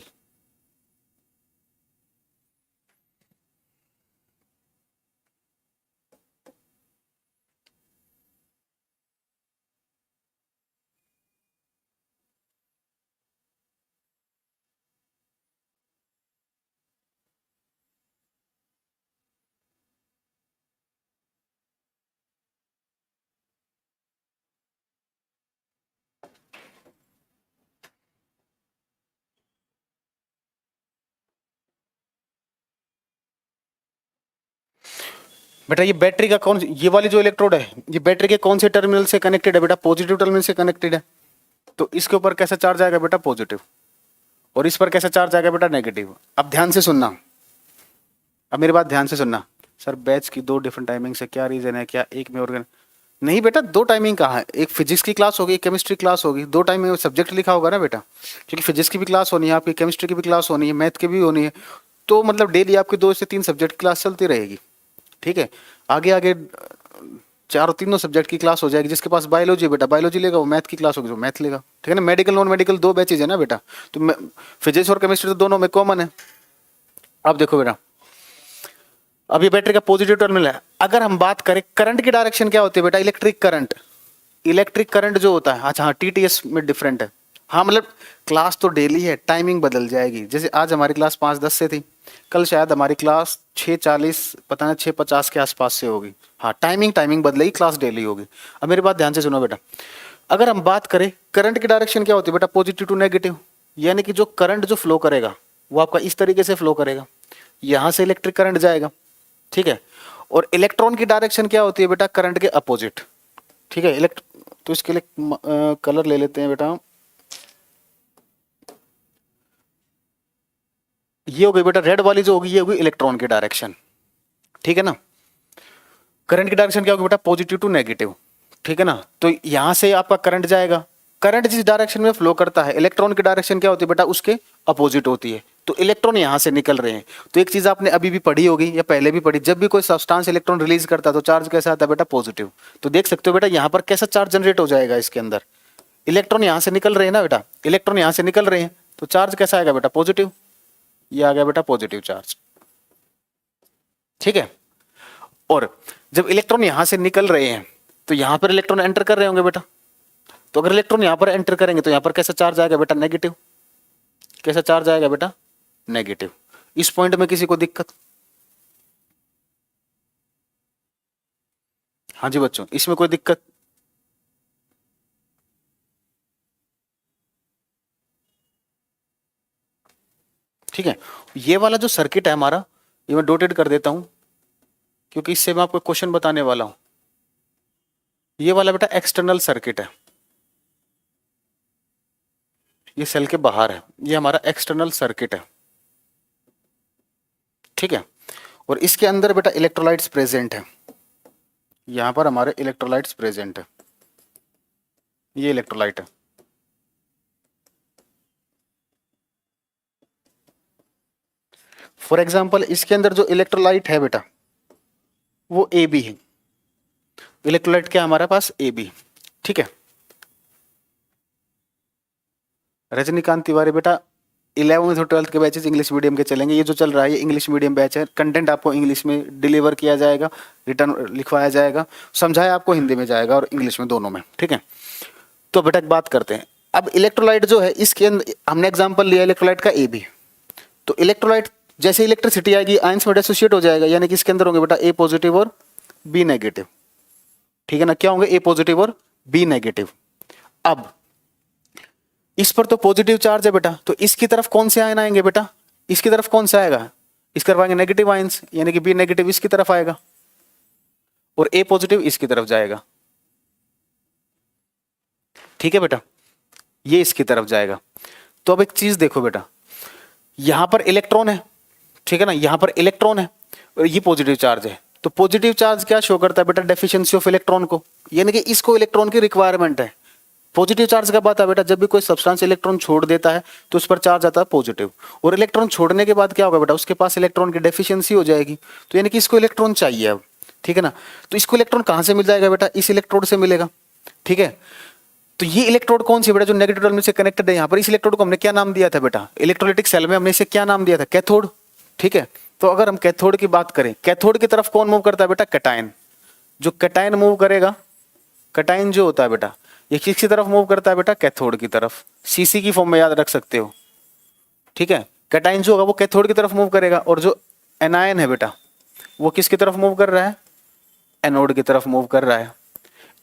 S1: बेटा, ये बैटरी का कौन, ये वाली जो इलेक्ट्रोड है ये बैटरी के कौन से टर्मिनल से कनेक्टेड है बेटा, पॉजिटिव टर्मिनल से कनेक्टेड है। तो इसके ऊपर कैसा चार्ज आएगा बेटा, पॉजिटिव, और इस पर कैसा चार्ज आएगा बेटा, नेगेटिव। अब ध्यान से सुनना, अब मेरी बात ध्यान से सुनना। सर बैच की दो डिफरेंट टाइमिंग से क्या रीजन है, क्या एक में ऑर्गन, नहीं बेटा दो टाइमिंग कहाँ है, एक फिजिक्स की क्लास होगी, केमिस्ट्री क्लास होगी, दो टाइमिंग में सब्जेक्ट लिखा होगा ना बेटा, क्योंकि फिजिक्स की भी क्लास होनी है आपकी, केमिस्ट्री की भी क्लास होनी है, मैथ की भी होनी है। तो मतलब डेली आपकी 2 से 3 सब्जेक्ट क्लास चलती रहेगी। ठीक है, आगे आगे चारों तीनों सब्जेक्ट की क्लास हो जाएगी। जिसके पास बायोलॉजी बेटा बायोलॉजी लेगा, वो मैथ की क्लास होगी वो मैथ लेगा। ठीक है ना, मेडिकल नॉन मेडिकल दो बैचेज है ना बेटा, तो फिजिक्स और केमिस्ट्री तो दोनों में कॉमन है। अब देखो बेटा, अब ये बैटरी का पॉजिटिव टर्मिनल है। अगर हम बात करें करंट की डायरेक्शन क्या होती है बेटा, इलेक्ट्रिक करंट जो होता है, अच्छा हाँ टीटीएस में डिफरेंट है। हाँ मतलब क्लास तो डेली है, टाइमिंग बदल जाएगी। जैसे आज हमारी क्लास 5:10 से थी, कल शायद हमारी क्लास 6:40 पता नहीं 6:50 के आसपास से होगी। हाँ टाइमिंग बदलेगी, क्लास डेली होगी। अब मेरी बात ध्यान से सुनो बेटा, अगर हम बात करें करंट की डायरेक्शन क्या होती है बेटा, पॉजिटिव टू नेगेटिव। यानी कि जो करंट जो फ्लो करेगा वो आपका इस तरीके से फ्लो करेगा, यहां से इलेक्ट्रिक करंट जाएगा। ठीक है, और इलेक्ट्रॉन की डायरेक्शन क्या होती है बेटा, करंट के अपोजिट। ठीक है, तो इसके लिए कलर ले लेते हैं बेटा, ये हो गई बेटा रेड वाली जो होगी, ये होगी इलेक्ट्रॉन की डायरेक्शन। ठीक है ना, करंट की डायरेक्शन क्या होगी बेटा, पॉजिटिव टू नेगेटिव। ठीक है ना, तो यहां से आपका करंट जाएगा, करंट जिस डायरेक्शन में फ्लो करता है, इलेक्ट्रॉन की डायरेक्शन क्या होती है बेटा, उसके अपोजिट होती है। तो इलेक्ट्रॉन यहां से निकल रहे हैं। तो एक चीज आपने अभी भी पढ़ी होगी या पहले भी पढ़ी, जब भी कोई सब्सटेंस इलेक्ट्रॉन रिलीज करता है तो चार्ज कैसा आता है बेटा, पॉजिटिव। तो देख सकते हो बेटा यहां पर कैसा चार्ज जनरेट हो जाएगा, इसके अंदर इलेक्ट्रॉन यहां से निकल रहे हैं ना बेटा, इलेक्ट्रॉन यहां से निकल रहे हैं, तो चार्ज कैसा आएगा बेटा, पॉजिटिव। ये आ गया बेटा पॉजिटिव चार्ज। ठीक है, और जब इलेक्ट्रॉन यहां से निकल रहे हैं तो यहां पर इलेक्ट्रॉन एंटर कर रहे होंगे बेटा। तो अगर इलेक्ट्रॉन यहां पर एंटर करेंगे तो यहां पर कैसा चार्ज आएगा बेटा, नेगेटिव। कैसा चार्ज आएगा बेटा, नेगेटिव। इस पॉइंट में किसी को दिक्कत? हाँ जी बच्चों, इसमें कोई दिक्कत? ठीक है, ये वाला जो सर्किट है हमारा, ये मैं डॉटेड कर देता हूं क्योंकि इससे मैं आपको क्वेश्चन बताने वाला हूं। ये वाला बेटा एक्सटर्नल सर्किट है, ये सेल के बाहर है, ये हमारा एक्सटर्नल सर्किट है। ठीक है, और इसके अंदर बेटा इलेक्ट्रोलाइट्स प्रेजेंट है, यहां पर हमारे इलेक्ट्रोलाइट्स प्रेजेंट है, ये इलेक्ट्रोलाइट है। फॉर एग्जाम्पल इसके अंदर जो इलेक्ट्रोलाइट है बेटा वो ए बी है, इलेक्ट्रोलाइट क्या हमारे पास ए बी। ठीक है, रजनीकांत तिवारी बेटा 11वीं और 12th के बैचेस इंग्लिश मीडियम के चलेंगे, ये जो चल रहा है ये इंग्लिश मीडियम बैच है, कंटेंट आपको इंग्लिश में डिलीवर किया जाएगा, रिटर्न लिखवाया जाएगा, समझाया आपको हिंदी में जाएगा और इंग्लिश में, दोनों में। ठीक है, तो बेटा एक बात करते हैं, अब इलेक्ट्रोलाइट जो है इसके अंदर हमने एग्जाम्पल लिया इलेक्ट्रोलाइट का ए बी, तो इलेक्ट्रोलाइट जैसे इलेक्ट्रिसिटी आएगी आयंस में एसोसिएट हो जाएगा, यानी कि इसके अंदर होंगे बेटा ए पॉजिटिव और बी नेगेटिव। ठीक है ना, क्या होंगे, ए पॉजिटिव और बी नेगेटिव। अब इस पर तो पॉजिटिव चार्ज है बेटा, तो इसकी तरफ कौन से आयन आएंगे बेटा, इसकी तरफ कौन सा आएगा, इसकी तरफ आएंगे नेगेटिव आयंस, यानी कि बी नेगेटिव इसकी तरफ आएगा और ए पॉजिटिव इसकी तरफ जाएगा। ठीक है बेटा, ये इसकी तरफ जाएगा। तो अब एक चीज देखो बेटा, यहां पर इलेक्ट्रॉन है, ठीक है ना, यहां पर इलेक्ट्रॉन है और ये पॉजिटिव चार्ज है, तो पॉजिटिव चार्ज क्या शो करता है बेटा, डेफिशिएंसी ऑफ इलेक्ट्रॉन को, यानी कि इसको इलेक्ट्रॉन की रिक्वायरमेंट है। पॉजिटिव चार्ज कब आता है बेटा, जब भी कोई सब्सटेंस इलेक्ट्रॉन छोड़ देता है तो उस पर चार्ज आता है पॉजिटिव, और इलेक्ट्रॉन छोड़ने के बाद क्या होगा बेटा, उसके पास इलेक्ट्रॉन की डेफिशिएंसी हो जाएगी, तो यानी कि इसको इलेक्ट्रॉन चाहिए अब। ठीक है ना, तो इसको इलेक्ट्रॉन कहां से मिल जाएगा बेटा, इस इलेक्ट्रोड से मिलेगा। ठीक है, तो ये इलेक्ट्रोड कौन सी बेटा, जो नेगेटिव टर्मिनल से कनेक्टेड है, यहाँ पर इस इलेक्ट्रोड को हमने क्या नाम दिया था बेटा, इलेक्ट्रोलाइटिक सेल में हमने इसे क्या नाम दिया था, कैथोड। ठीक है, तो अगर हम कैथोड की बात करें, कैथोड की तरफ कौन मूव करता है बेटा, कैटायन। जो कैटायन मूव करेगा, कैटायन जो होता है बेटा ये किसकी तरफ मूव करता है बेटा, कैथोड की तरफ, सीसी की फॉर्म में याद रख सकते हो। ठीक है, कैटायन जो होगा वो कैथोड की तरफ मूव करेगा, और जो एनायन है बेटा वो किसकी तरफ मूव कर रहा है, एनोड की तरफ मूव कर रहा है।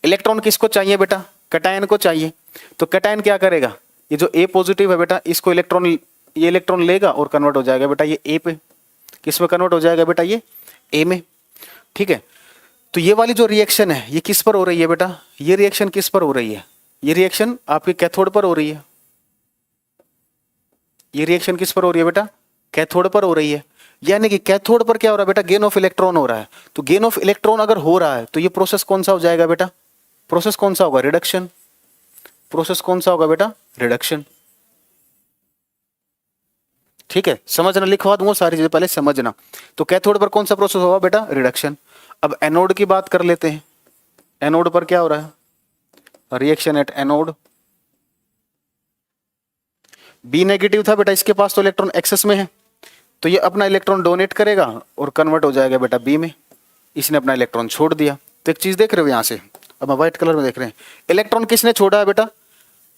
S1: इलेक्ट्रॉन किसको चाहिए बेटा, कैटायन को चाहिए, तो कैटायन क्या करेगा, ये जो ए पॉजिटिव है बेटा इसको इलेक्ट्रॉन, ये इलेक्ट्रॉन लेगा और कन्वर्ट हो जाएगा बेटा ये ए पे, किस में कन्वर्ट हो जाएगा बेटा, ये ए में। ठीक है, तो ये वाली जो रिएक्शन है ये किस पर हो रही है बेटा, ये रिएक्शन किस पर हो रही है, ये रिएक्शन आपके कैथोड पर हो रही है। ये रिएक्शन किस पर हो रही है बेटा, कैथोड पर हो रही है, यानी कि कैथोड पर क्या हो रहा है बेटा, गेन ऑफ इलेक्ट्रॉन हो रहा है। तो गेन ऑफ इलेक्ट्रॉन अगर हो रहा है तो ये प्रोसेस कौन सा हो जाएगा बेटा, प्रोसेस कौन सा होगा, रिडक्शन। प्रोसेस कौन सा होगा बेटा, रिडक्शन। ठीक है, समझना, लिखवा दूंगा सारी चीजें, पहले समझना। तो कैथोड पर कौन सा प्रोसेस होगा बेटा, रिडक्शन। अब एनोड की बात कर लेते हैं, एनोड पर क्या हो रहा है, reaction at anode. Be negative था बेटा, इसके पास तो इलेक्ट्रॉन एक्सेस में है, तो ये अपना इलेक्ट्रॉन डोनेट करेगा और कन्वर्ट हो जाएगा बेटा बी में, इसने अपना इलेक्ट्रॉन छोड़ दिया। तो एक चीज देख रहे हो यहां से, अब हम व्हाइट कलर में देख रहे हैं, इलेक्ट्रॉन किसने छोड़ा है बेटा,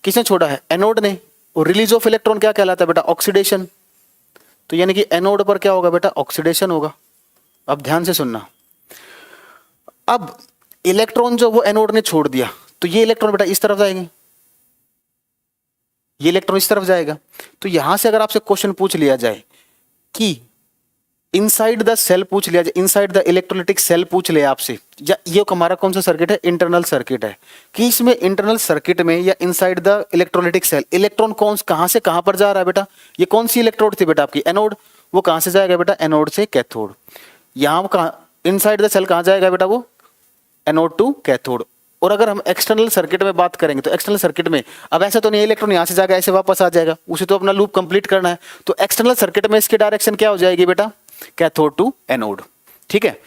S1: किसने छोड़ा है, एनोड ने, और रिलीज ऑफ इलेक्ट्रॉन क्या कहलाता है बेटा, ऑक्सीडेशन। तो यानी कि एनोड पर क्या होगा बेटा, ऑक्सीडेशन होगा। अब ध्यान से सुनना, अब इलेक्ट्रॉन जो वो एनोड ने छोड़ दिया, तो ये इलेक्ट्रॉन बेटा इस तरफ जाएंगे, ये इलेक्ट्रॉन इस तरफ जाएगा। तो यहां से अगर आपसे क्वेश्चन पूछ लिया जाए कि इनसाइड द सेल पूछ लिया जाए, इनसाइड द इलेक्ट्रोलाइटिक सेल पूछ ले आपसे, या ये हमारा कौन सा सर्किट है, इंटरनल सर्किट है, कि इसमें इंटरनल सर्किट में या inside the electrolytic cell electron कौन कहां से कहां पर जा रहा है बेटा, ये कौन सी इलेक्ट्रोड थी बेटा आपकी, एनोड, वो कहां से जाएगा बेटा, एनोड से कैथोड। यहां कहां इनसाइड द सेल कहां जाएगा बेटा, वो एनोड टू कैथोड। और अगर हम एक्सटर्नल सर्किट में बात करेंगे तो एक्सटर्नल सर्किट में अब ऐसा तो नहीं है इलेक्ट्रॉन यहां से जाएगा ऐसे वापस आ जाएगा, उसे तो अपना लूप कंप्लीट करना है। तो एक्सटर्नल सर्किट में इसकी डायरेक्शन क्या हो जाएगी बेटा, कैथोड टू एनोड। ठीक है,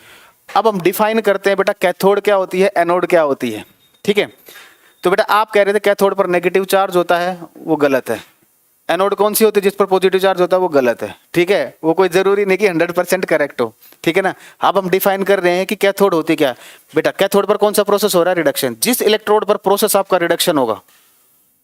S1: अब हम डिफाइन करते हैं बेटा कैथोड क्या होती है, एनोड क्या होती है। ठीक है, तो बेटा आप कह रहे थे कैथोड पर नेगेटिव चार्ज होता है, वो गलत है। एनोड कौन सी होती है, जिस पर पॉजिटिव चार्ज होता है, वो गलत है। ठीक है, वो कोई जरूरी नहीं कि 100% करेक्ट हो। ठीक है ना, अब हम डिफाइन कर रहे हैं कि कैथोड होती क्या है बेटा, कैथोड पर कौन सा प्रोसेस हो रहा है, रिडक्शन। जिस इलेक्ट्रोड पर प्रोसेस आपका रिडक्शन होगा,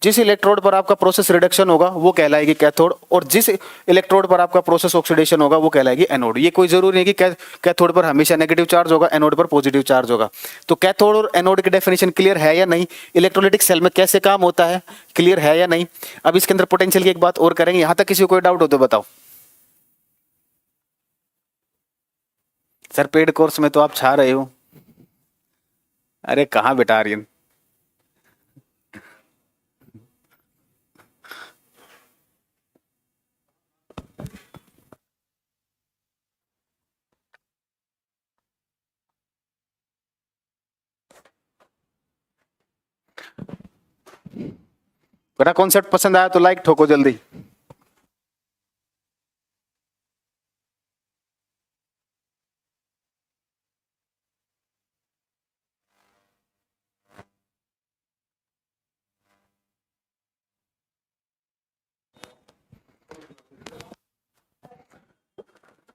S1: जिस इलेक्ट्रोड पर आपका प्रोसेस रिडक्शन होगा वो कहलाएगी कैथोड, और जिस इलेक्ट्रोड पर आपका प्रोसेस ऑक्सीडेशन होगा वो कहलाएगी एनोड। ये कोई जरूरी नहीं कि कैथोड पर हमेशा नेगेटिव चार्ज होगा, एनोड पर पॉजिटिव चार्ज होगा। तो कैथोड और एनोड की डेफिनेशन क्लियर है या नहीं, इलेक्ट्रोलाइटिक सेल में कैसे काम होता है क्लियर है या नहीं। अब इसके अंदर पोटेंशियल की एक बात और करेंगे, यहां तक किसी को कोई डाउट हो तो बताओ। सर पेड कोर्स में तो आप छा रहे हो। अरे कहाँ बेटा आर्यन। बेटा कॉन्सेप्ट पसंद आया तो लाइक ठोको जल्दी।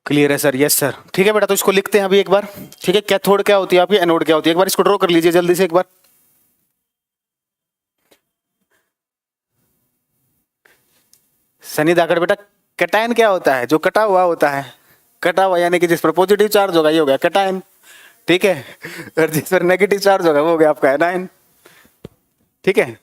S1: क्लियर है सर? Yes sir. ठीक है बेटा, तो इसको लिखते हैं अभी एक बार। ठीक है, कैथोड क्या होती है आपकी, एनोड क्या होती है, एक बार इसको ड्रॉ कर लीजिए जल्दी से एक बार। सनी दाकड़ बेटा, कैटायन क्या होता है? जो कटा हुआ होता है। कटा हुआ यानी कि जिस पर पॉजिटिव चार्ज होगा ये हो गया कैटायन। ठीक है, और जिस पर नेगेटिव चार्ज होगा वो हो गया आपका एनायन। ठीक है।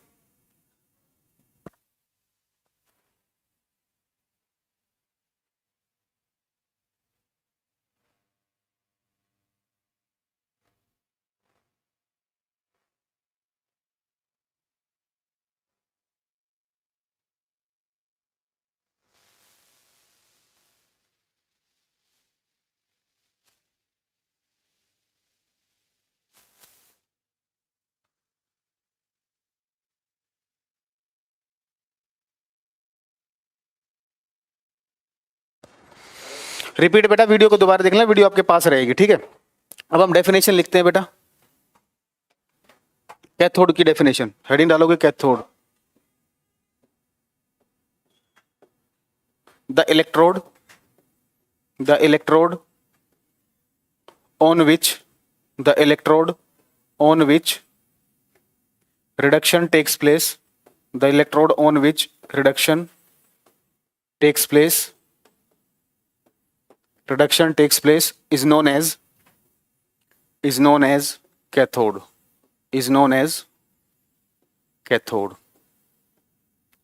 S1: रिपीट बेटा, वीडियो को दोबारा देख लेना, वीडियो आपके पास रहेगी। ठीक है, अब हम डेफिनेशन लिखते हैं बेटा। कैथोड की डेफिनेशन हेडिंग डालोगे, cathode the electrode on which reduction takes place, the electrode on which reduction takes place is known as cathode,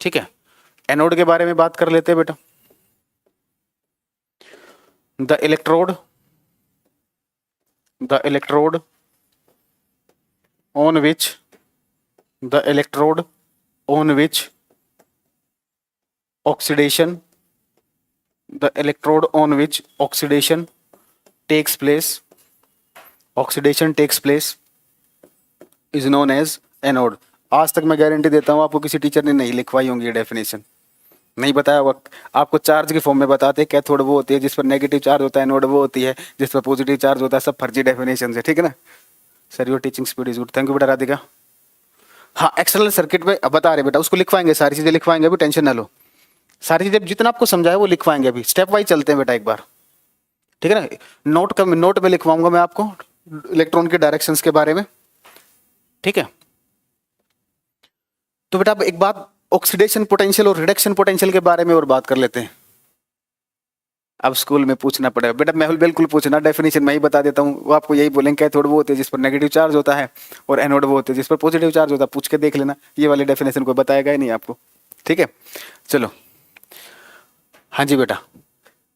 S1: ठीक है। एनोड के बारे में बात कर लेते हैं बेटा। The electrode on which oxidation takes place is known as anode. आज तक मैं गारंटी देता हूं आपको किसी टीचर ने नहीं लिखवाई होंगी ये डेफिनेशन, नहीं बताया होगा आपको। चार्ज के फॉर्म में बताते हैं, कैथोड वो होती है जिस पर नेगेटिव चार्ज होता है, एनोड वो होती है जिस पर पॉजिटिव चार्ज होता है। सब फर्जी डेफिनेशन है, ठीक है ना sir. Your teaching speed is good, thank you बेटा राधिका। हाँ, एक्सटर्नल सर्किट में अब बता रहे बेटा, उसको लिखवाएंगे, सारी चीजें लिखवाएंगे, अभी टेंशन ना लो। सारी चीजें जितना आपको समझाया वो लिखवाएंगे, अभी स्टेप वाइज चलते हैं बेटा एक बार। ठीक है ना, नोट में लिखवाऊंगा मैं आपको इलेक्ट्रॉन के डायरेक्शंस के बारे में। ठीक है, तो बेटा अब एक बात ऑक्सीडेशन पोटेंशियल और रिडक्शन पोटेंशियल के बारे में और बात कर लेते हैं। अब स्कूल में पूछना पड़ेगा बेटा, मैं बिल्कुल पूछना, डेफिनेशन मैं ही बता देता हूँ, वो आपको यही बोलेंगे कैथोड वो होती है जिस पर नेगेटिव चार्ज होता है, और एनोड वो होती है जिस पर पॉजिटिव चार्ज होता है। पूछ के देख लेना, ये वाली डेफिनेशन कोई बताएगा ही नहीं आपको। ठीक है, चलो। हाँ जी बेटा,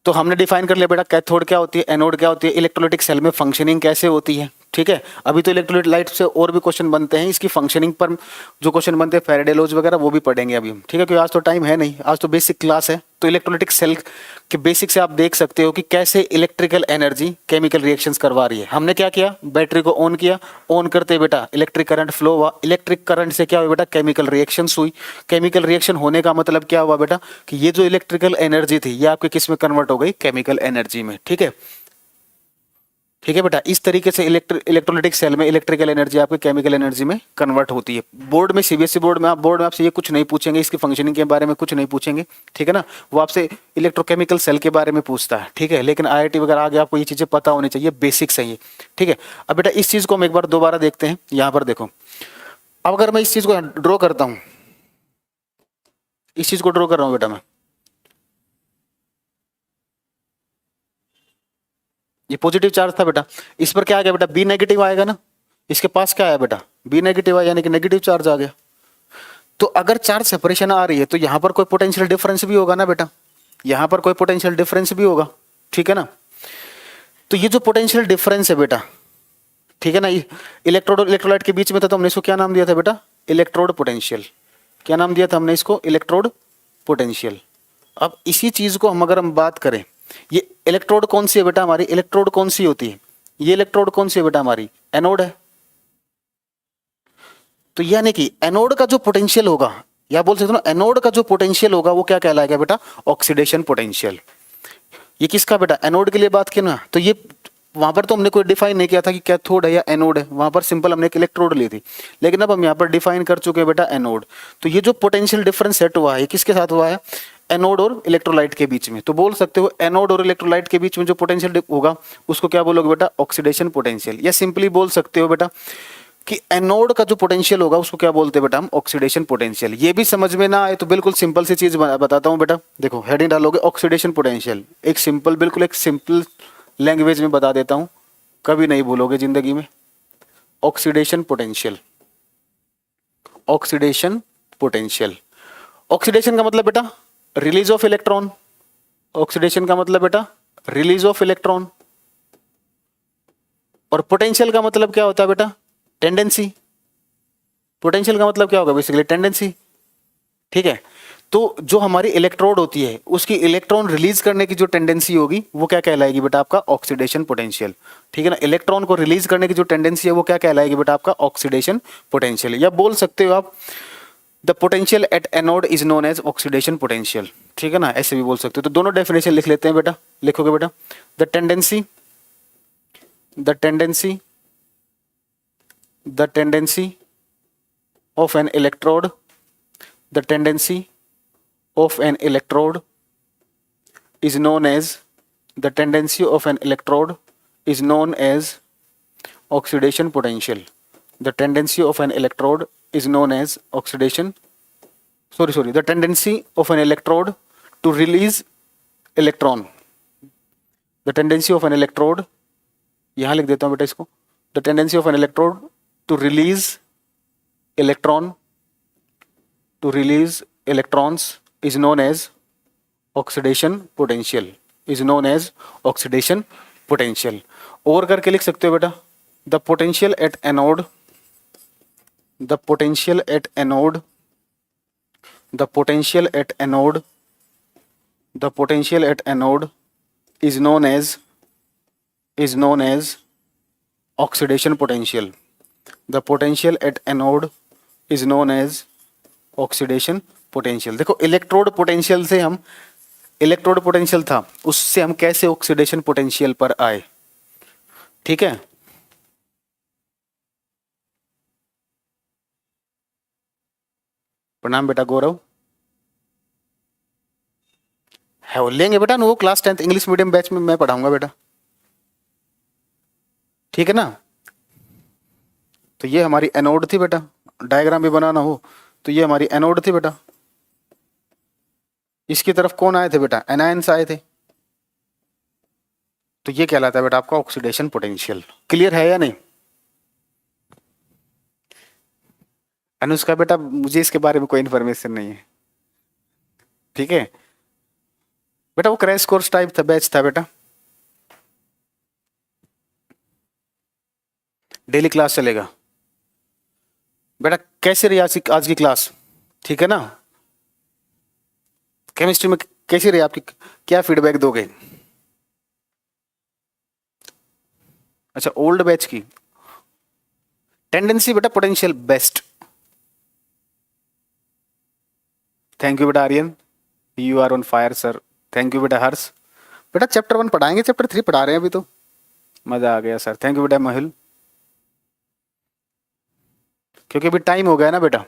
S1: तो हमने डिफाइन कर लिया बेटा कैथोड क्या होती है, एनोड क्या होती है, इलेक्ट्रोलाइटिक सेल में फंक्शनिंग कैसे होती है। ठीक है, अभी तो इलेक्ट्रोलाइट से और भी क्वेश्चन बनते हैं, इसकी फंक्शनिंग पर जो क्वेश्चन बनते हैं फैराडे लॉज वगैरह वो भी पढ़ेंगे अभी हम। ठीक है, क्योंकि आज तो टाइम है नहीं, आज तो बेसिक क्लास है। तो इलेक्ट्रोलाइटिक सेल के बेसिक से आप देख सकते हो कि कैसे इलेक्ट्रिकल एनर्जी केमिकल रिएक्शंस करवा रही है। हमने क्या किया, बैटरी को ऑन किया, ऑन करते बेटा इलेक्ट्रिक करंट फ्लो हुआ, इलेक्ट्रिक करंट से क्या हुआ बेटा, केमिकल रिएक्शंस हुई। केमिकल रिएक्शन होने का मतलब क्या हुआ बेटा कि ये जो इलेक्ट्रिकल एनर्जी थी ये आपके किस में कन्वर्ट हो गई, केमिकल एनर्जी में। ठीक है, ठीक है बेटा, इस तरीके से इलेक्ट्रोलाइटिक सेल में इलेक्ट्रिकल एनर्जी आपके केमिकल एनर्जी में कन्वर्ट होती है। बोर्ड में, सीबीएसई बोर्ड में आपसे ये कुछ नहीं पूछेंगे, इसकी फंक्शनिंग के बारे में कुछ नहीं पूछेंगे। ठीक है ना, वो आपसे इलेक्ट्रोकेमिकल सेल के बारे में पूछता है। ठीक है, लेकिन आईआईटी वगैरह आगे आपको ये चीजें पता होनी चाहिए, बेसिक्स है ये। ठीक है, अब बेटा इस चीज को हम एक बार दोबारा देखते हैं। यहां पर देखो, अब अगर मैं इस चीज को ड्रॉ करता हूं, इस चीज को ड्रॉ कर रहा हूं बेटा मैं, ये पॉजिटिव चार्ज था बेटा, इस पर क्या आ गया बेटा, बी नेगेटिव आएगा ना। इसके पास क्या आया बेटा, बी नेगेटिव आया, यानी कि नेगेटिव चार्ज आ गया। तो अगर चार्ज सेपरेशन आ रही है तो यहां पर कोई पोटेंशियल डिफरेंस भी होगा ना बेटा, यहां पर कोई पोटेंशियल डिफरेंस भी होगा। ठीक है ना, तो ये जो पोटेंशियल डिफरेंस है बेटा, ठीक है ना, इलेक्ट्रोड और इलेक्ट्रोलाइट के बीच में था, तो हमने इसको क्या नाम दिया था बेटा, इलेक्ट्रोड पोटेंशियल। क्या नाम दिया था हमने इसको, इलेक्ट्रोड पोटेंशियल। अब इसी चीज को अगर हम बात करें, ये इलेक्ट्रोड कौन सी है बेटा हमारी, इलेक्ट्रोड कौन सी होती है, ये इलेक्ट्रोड कौन सी है बेटा हमारी, एनोड है। तो यानी कि एनोड का जो पोटेंशियल होगा, या बोल सकते हो ना, एनोड का जो पोटेंशियल होगा वो क्या कहलाएगा बेटा, ऑक्सीडेशन पोटेंशियल। ये किसका बेटा, एनोड के लिए बात की ना। तो ये वहां पर तो हमने कोई डिफाइन नहीं किया था कि कैथोड है या एनोड है, वहां पर सिंपल हमने एक इलेक्ट्रोड ली थी। लेकिन अब हम यहाँ पर डिफाइन कर चुके हैं बेटा एनोड। तो ये जो पोटेंशियल डिफरेंस सेट हुआ है किसके साथ हुआ है, एनोड और इलेक्ट्रोलाइट के बीच में। तो बोल सकते हो एनोड और इलेक्ट्रोलाइट के बीच में जो पोटेंशियल होगा उसको क्या बोलोगे बेटा, ऑक्सीडेशन पोटेंशियल। या सिंपली बोल सकते हो बेटा कि एनोड का जो पोटेंशियल होगा उसको क्या बोलते हैं बेटा हम, ऑक्सीडेशन पोटेंशियल। ये भी समझ में ना आए तो बिल्कुल सिंपल सी चीज बताता हूँ बेटा, देखो हेडिंग डालोगे ऑक्सीडेशन पोटेंशियल, एक सिंपल, बिल्कुल एक सिंपल लैंग्वेज में बता देता हूँ, कभी नहीं भूलोगे जिंदगी में। Oxidation potential, oxidation potential. Oxidation का मतलब बेटा रिलीज ऑफ इलेक्ट्रॉन, ऑक्सीडेशन का मतलब बेटा रिलीज ऑफ इलेक्ट्रॉन। और पोटेंशियल का मतलब क्या होता है बेटा, टेंडेंसी। पोटेंशियल का मतलब क्या होगा, बेसिकली टेंडेंसी। ठीक है, तो जो हमारी इलेक्ट्रोड होती है उसकी इलेक्ट्रॉन रिलीज करने की जो टेंडेंसी होगी वो क्या कहलाएगी बेटा, आपका ऑक्सीडेशन पोटेंशियल। ठीक है ना, इलेक्ट्रॉन को रिलीज करने की जो टेंडेंसी है वो क्या कहलाएगी बेटा, आपका ऑक्सीडेशन पोटेंशियल। या बोल सकते हो आप the potential at anode is known as oxidation potential. ठीक है ना, ऐसे भी बोल सकते हो। तो दोनों डेफिनेशन लिख लेते हैं बेटा, लिखोगे बेटा, the tendency, the tendency, the tendency of an electrode, the tendency of an electrode is known as, the tendency of an electrode is known as oxidation potential. The tendency of an electrode is known as oxidation, sorry, the tendency of an electrode to release electron, the tendency of an electrode, यहाँ लिख देता हूँ बेटा इसको, the tendency of an electrode to release electron, to release electrons is known as oxidation potential, is known as oxidation potential. और करके लिख सकते हो बेटा, the potential at anode, the potential at anode, the potential at anode, the potential at anode is known as, is known as oxidation potential. The potential at anode is known as oxidation potential. देखो electrode potential से हम, electrode potential था उससे हम कैसे oxidation potential पर आए। ठीक है, प्रणाम बेटा गौरव। है लेंगे बेटा, वो class 10th English medium batch में मैं पढ़ाऊंगा बेटा। ठीक है ना, तो ये हमारी एनोड थी बेटा, डायग्राम भी बनाना हो तो ये हमारी एनोड थी बेटा। इसकी तरफ कौन आए थे बेटा, एनायंस आए थे। तो ये कहलाता है बेटा आपका ऑक्सीडेशन पोटेंशियल। क्लियर है या नहीं। अनुष्का बेटा मुझे इसके बारे में कोई इन्फॉर्मेशन नहीं है। ठीक है बेटा, वो क्रैश कोर्स टाइप था, बैच था बेटा, डेली क्लास चलेगा बेटा। कैसे रही आज की क्लास, ठीक है ना। केमिस्ट्री में कैसी रही आपकी, क्या फीडबैक दोगे। अच्छा ओल्ड बैच की टेंडेंसी बेटा, पोटेंशियल बेस्ट। थैंक यू बेटा Aryan, you are on fire sir. Thank you बेटा हर्ष। बेटा चैप्टर 1 पढ़ाएंगे, चैप्टर 3 पढ़ा रहे हैं अभी तो। मजा आ गया सर, थैंक यू बेटा महिल। क्योंकि अभी टाइम हो गया ना बेटा,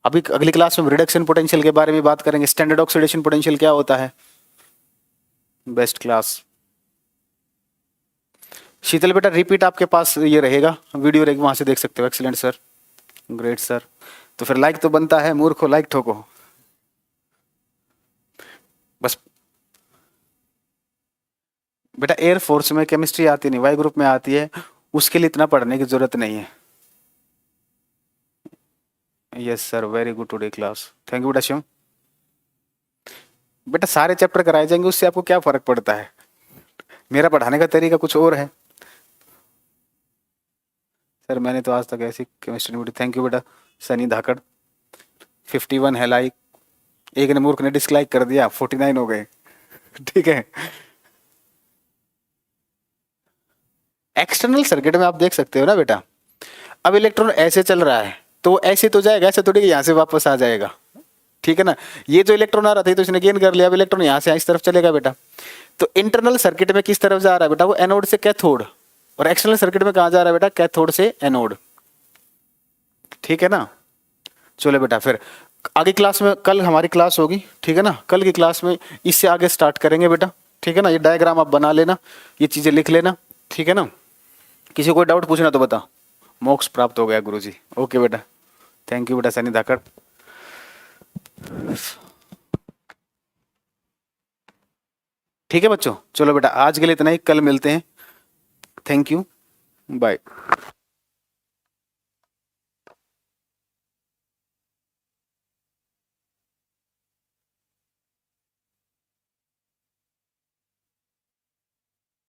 S1: अभी अगली क्लास में रिडक्शन पोटेंशियल के बारे में बात करेंगे, स्टैंडर्ड ऑक्सीडेशन पोटेंशियल क्या होता है। Best class. शीतल बेटा रिपीट आपके पास ये रहेगा, वीडियो रहेगी, वहां से देख सकते हो। Excellent sir, great sir. तो फिर लाइक तो बनता है, मूर्खो लाइक ठोको बस। बेटा एयरफोर्स में केमिस्ट्री आती नहीं, वाई ग्रुप में आती है, उसके लिए इतना पढ़ने की जरूरत नहीं है। Yes sir, very good today class, thank you बेटा शिवम। बेटा सारे चैप्टर कराए जाएंगे, उससे आपको क्या फर्क पड़ता है। मेरा पढ़ाने का तरीका कुछ और है। सर मैंने तो आज तक ऐसी केमिस्ट्री नहीं पढ़ी। थैंक यू बेटा सनी धाकड़। 51 है लाइक, एक ने मूर्ख ने डिसलाइक कर दिया, 49 हो गए। ठीक है। एक्सटर्नल सर्किट में आप देख सकते हो ना बेटा, अब इलेक्ट्रॉन ऐसे चल रहा है तो वो ऐसे तो जाएगा, ऐसे थोड़ी कि यहाँ से वापस आ जाएगा। ठीक है ना, ये जो इलेक्ट्रॉन आ रहा था तो इसने गेन कर लिया, अब इलेक्ट्रॉन यहाँ से इस तरफ चलेगा बेटा। तो इंटरनल सर्किट में किस तरफ जा रहा है बेटा, वो एनोड से कैथोड, और एक्सटर्नल सर्किट में कहा जा रहा है बेटा, कैथोड से एनोड। ठीक है ना। चलो बेटा फिर आगे क्लास में, कल हमारी क्लास होगी, ठीक है ना, कल की क्लास में इससे आगे स्टार्ट करेंगे बेटा। ठीक है ना, ये डायग्राम आप बना लेना, ये चीजें लिख लेना। ठीक है ना, किसी को डाउट पूछना तो बता। मोक्ष प्राप्त हो गया गुरुजी। ओके बेटा, थैंक यू बेटा सनी धाकड़। ठीक है बच्चों, चलो बेटा आज के लिए इतना ही, कल मिलते हैं। Thank you, bye.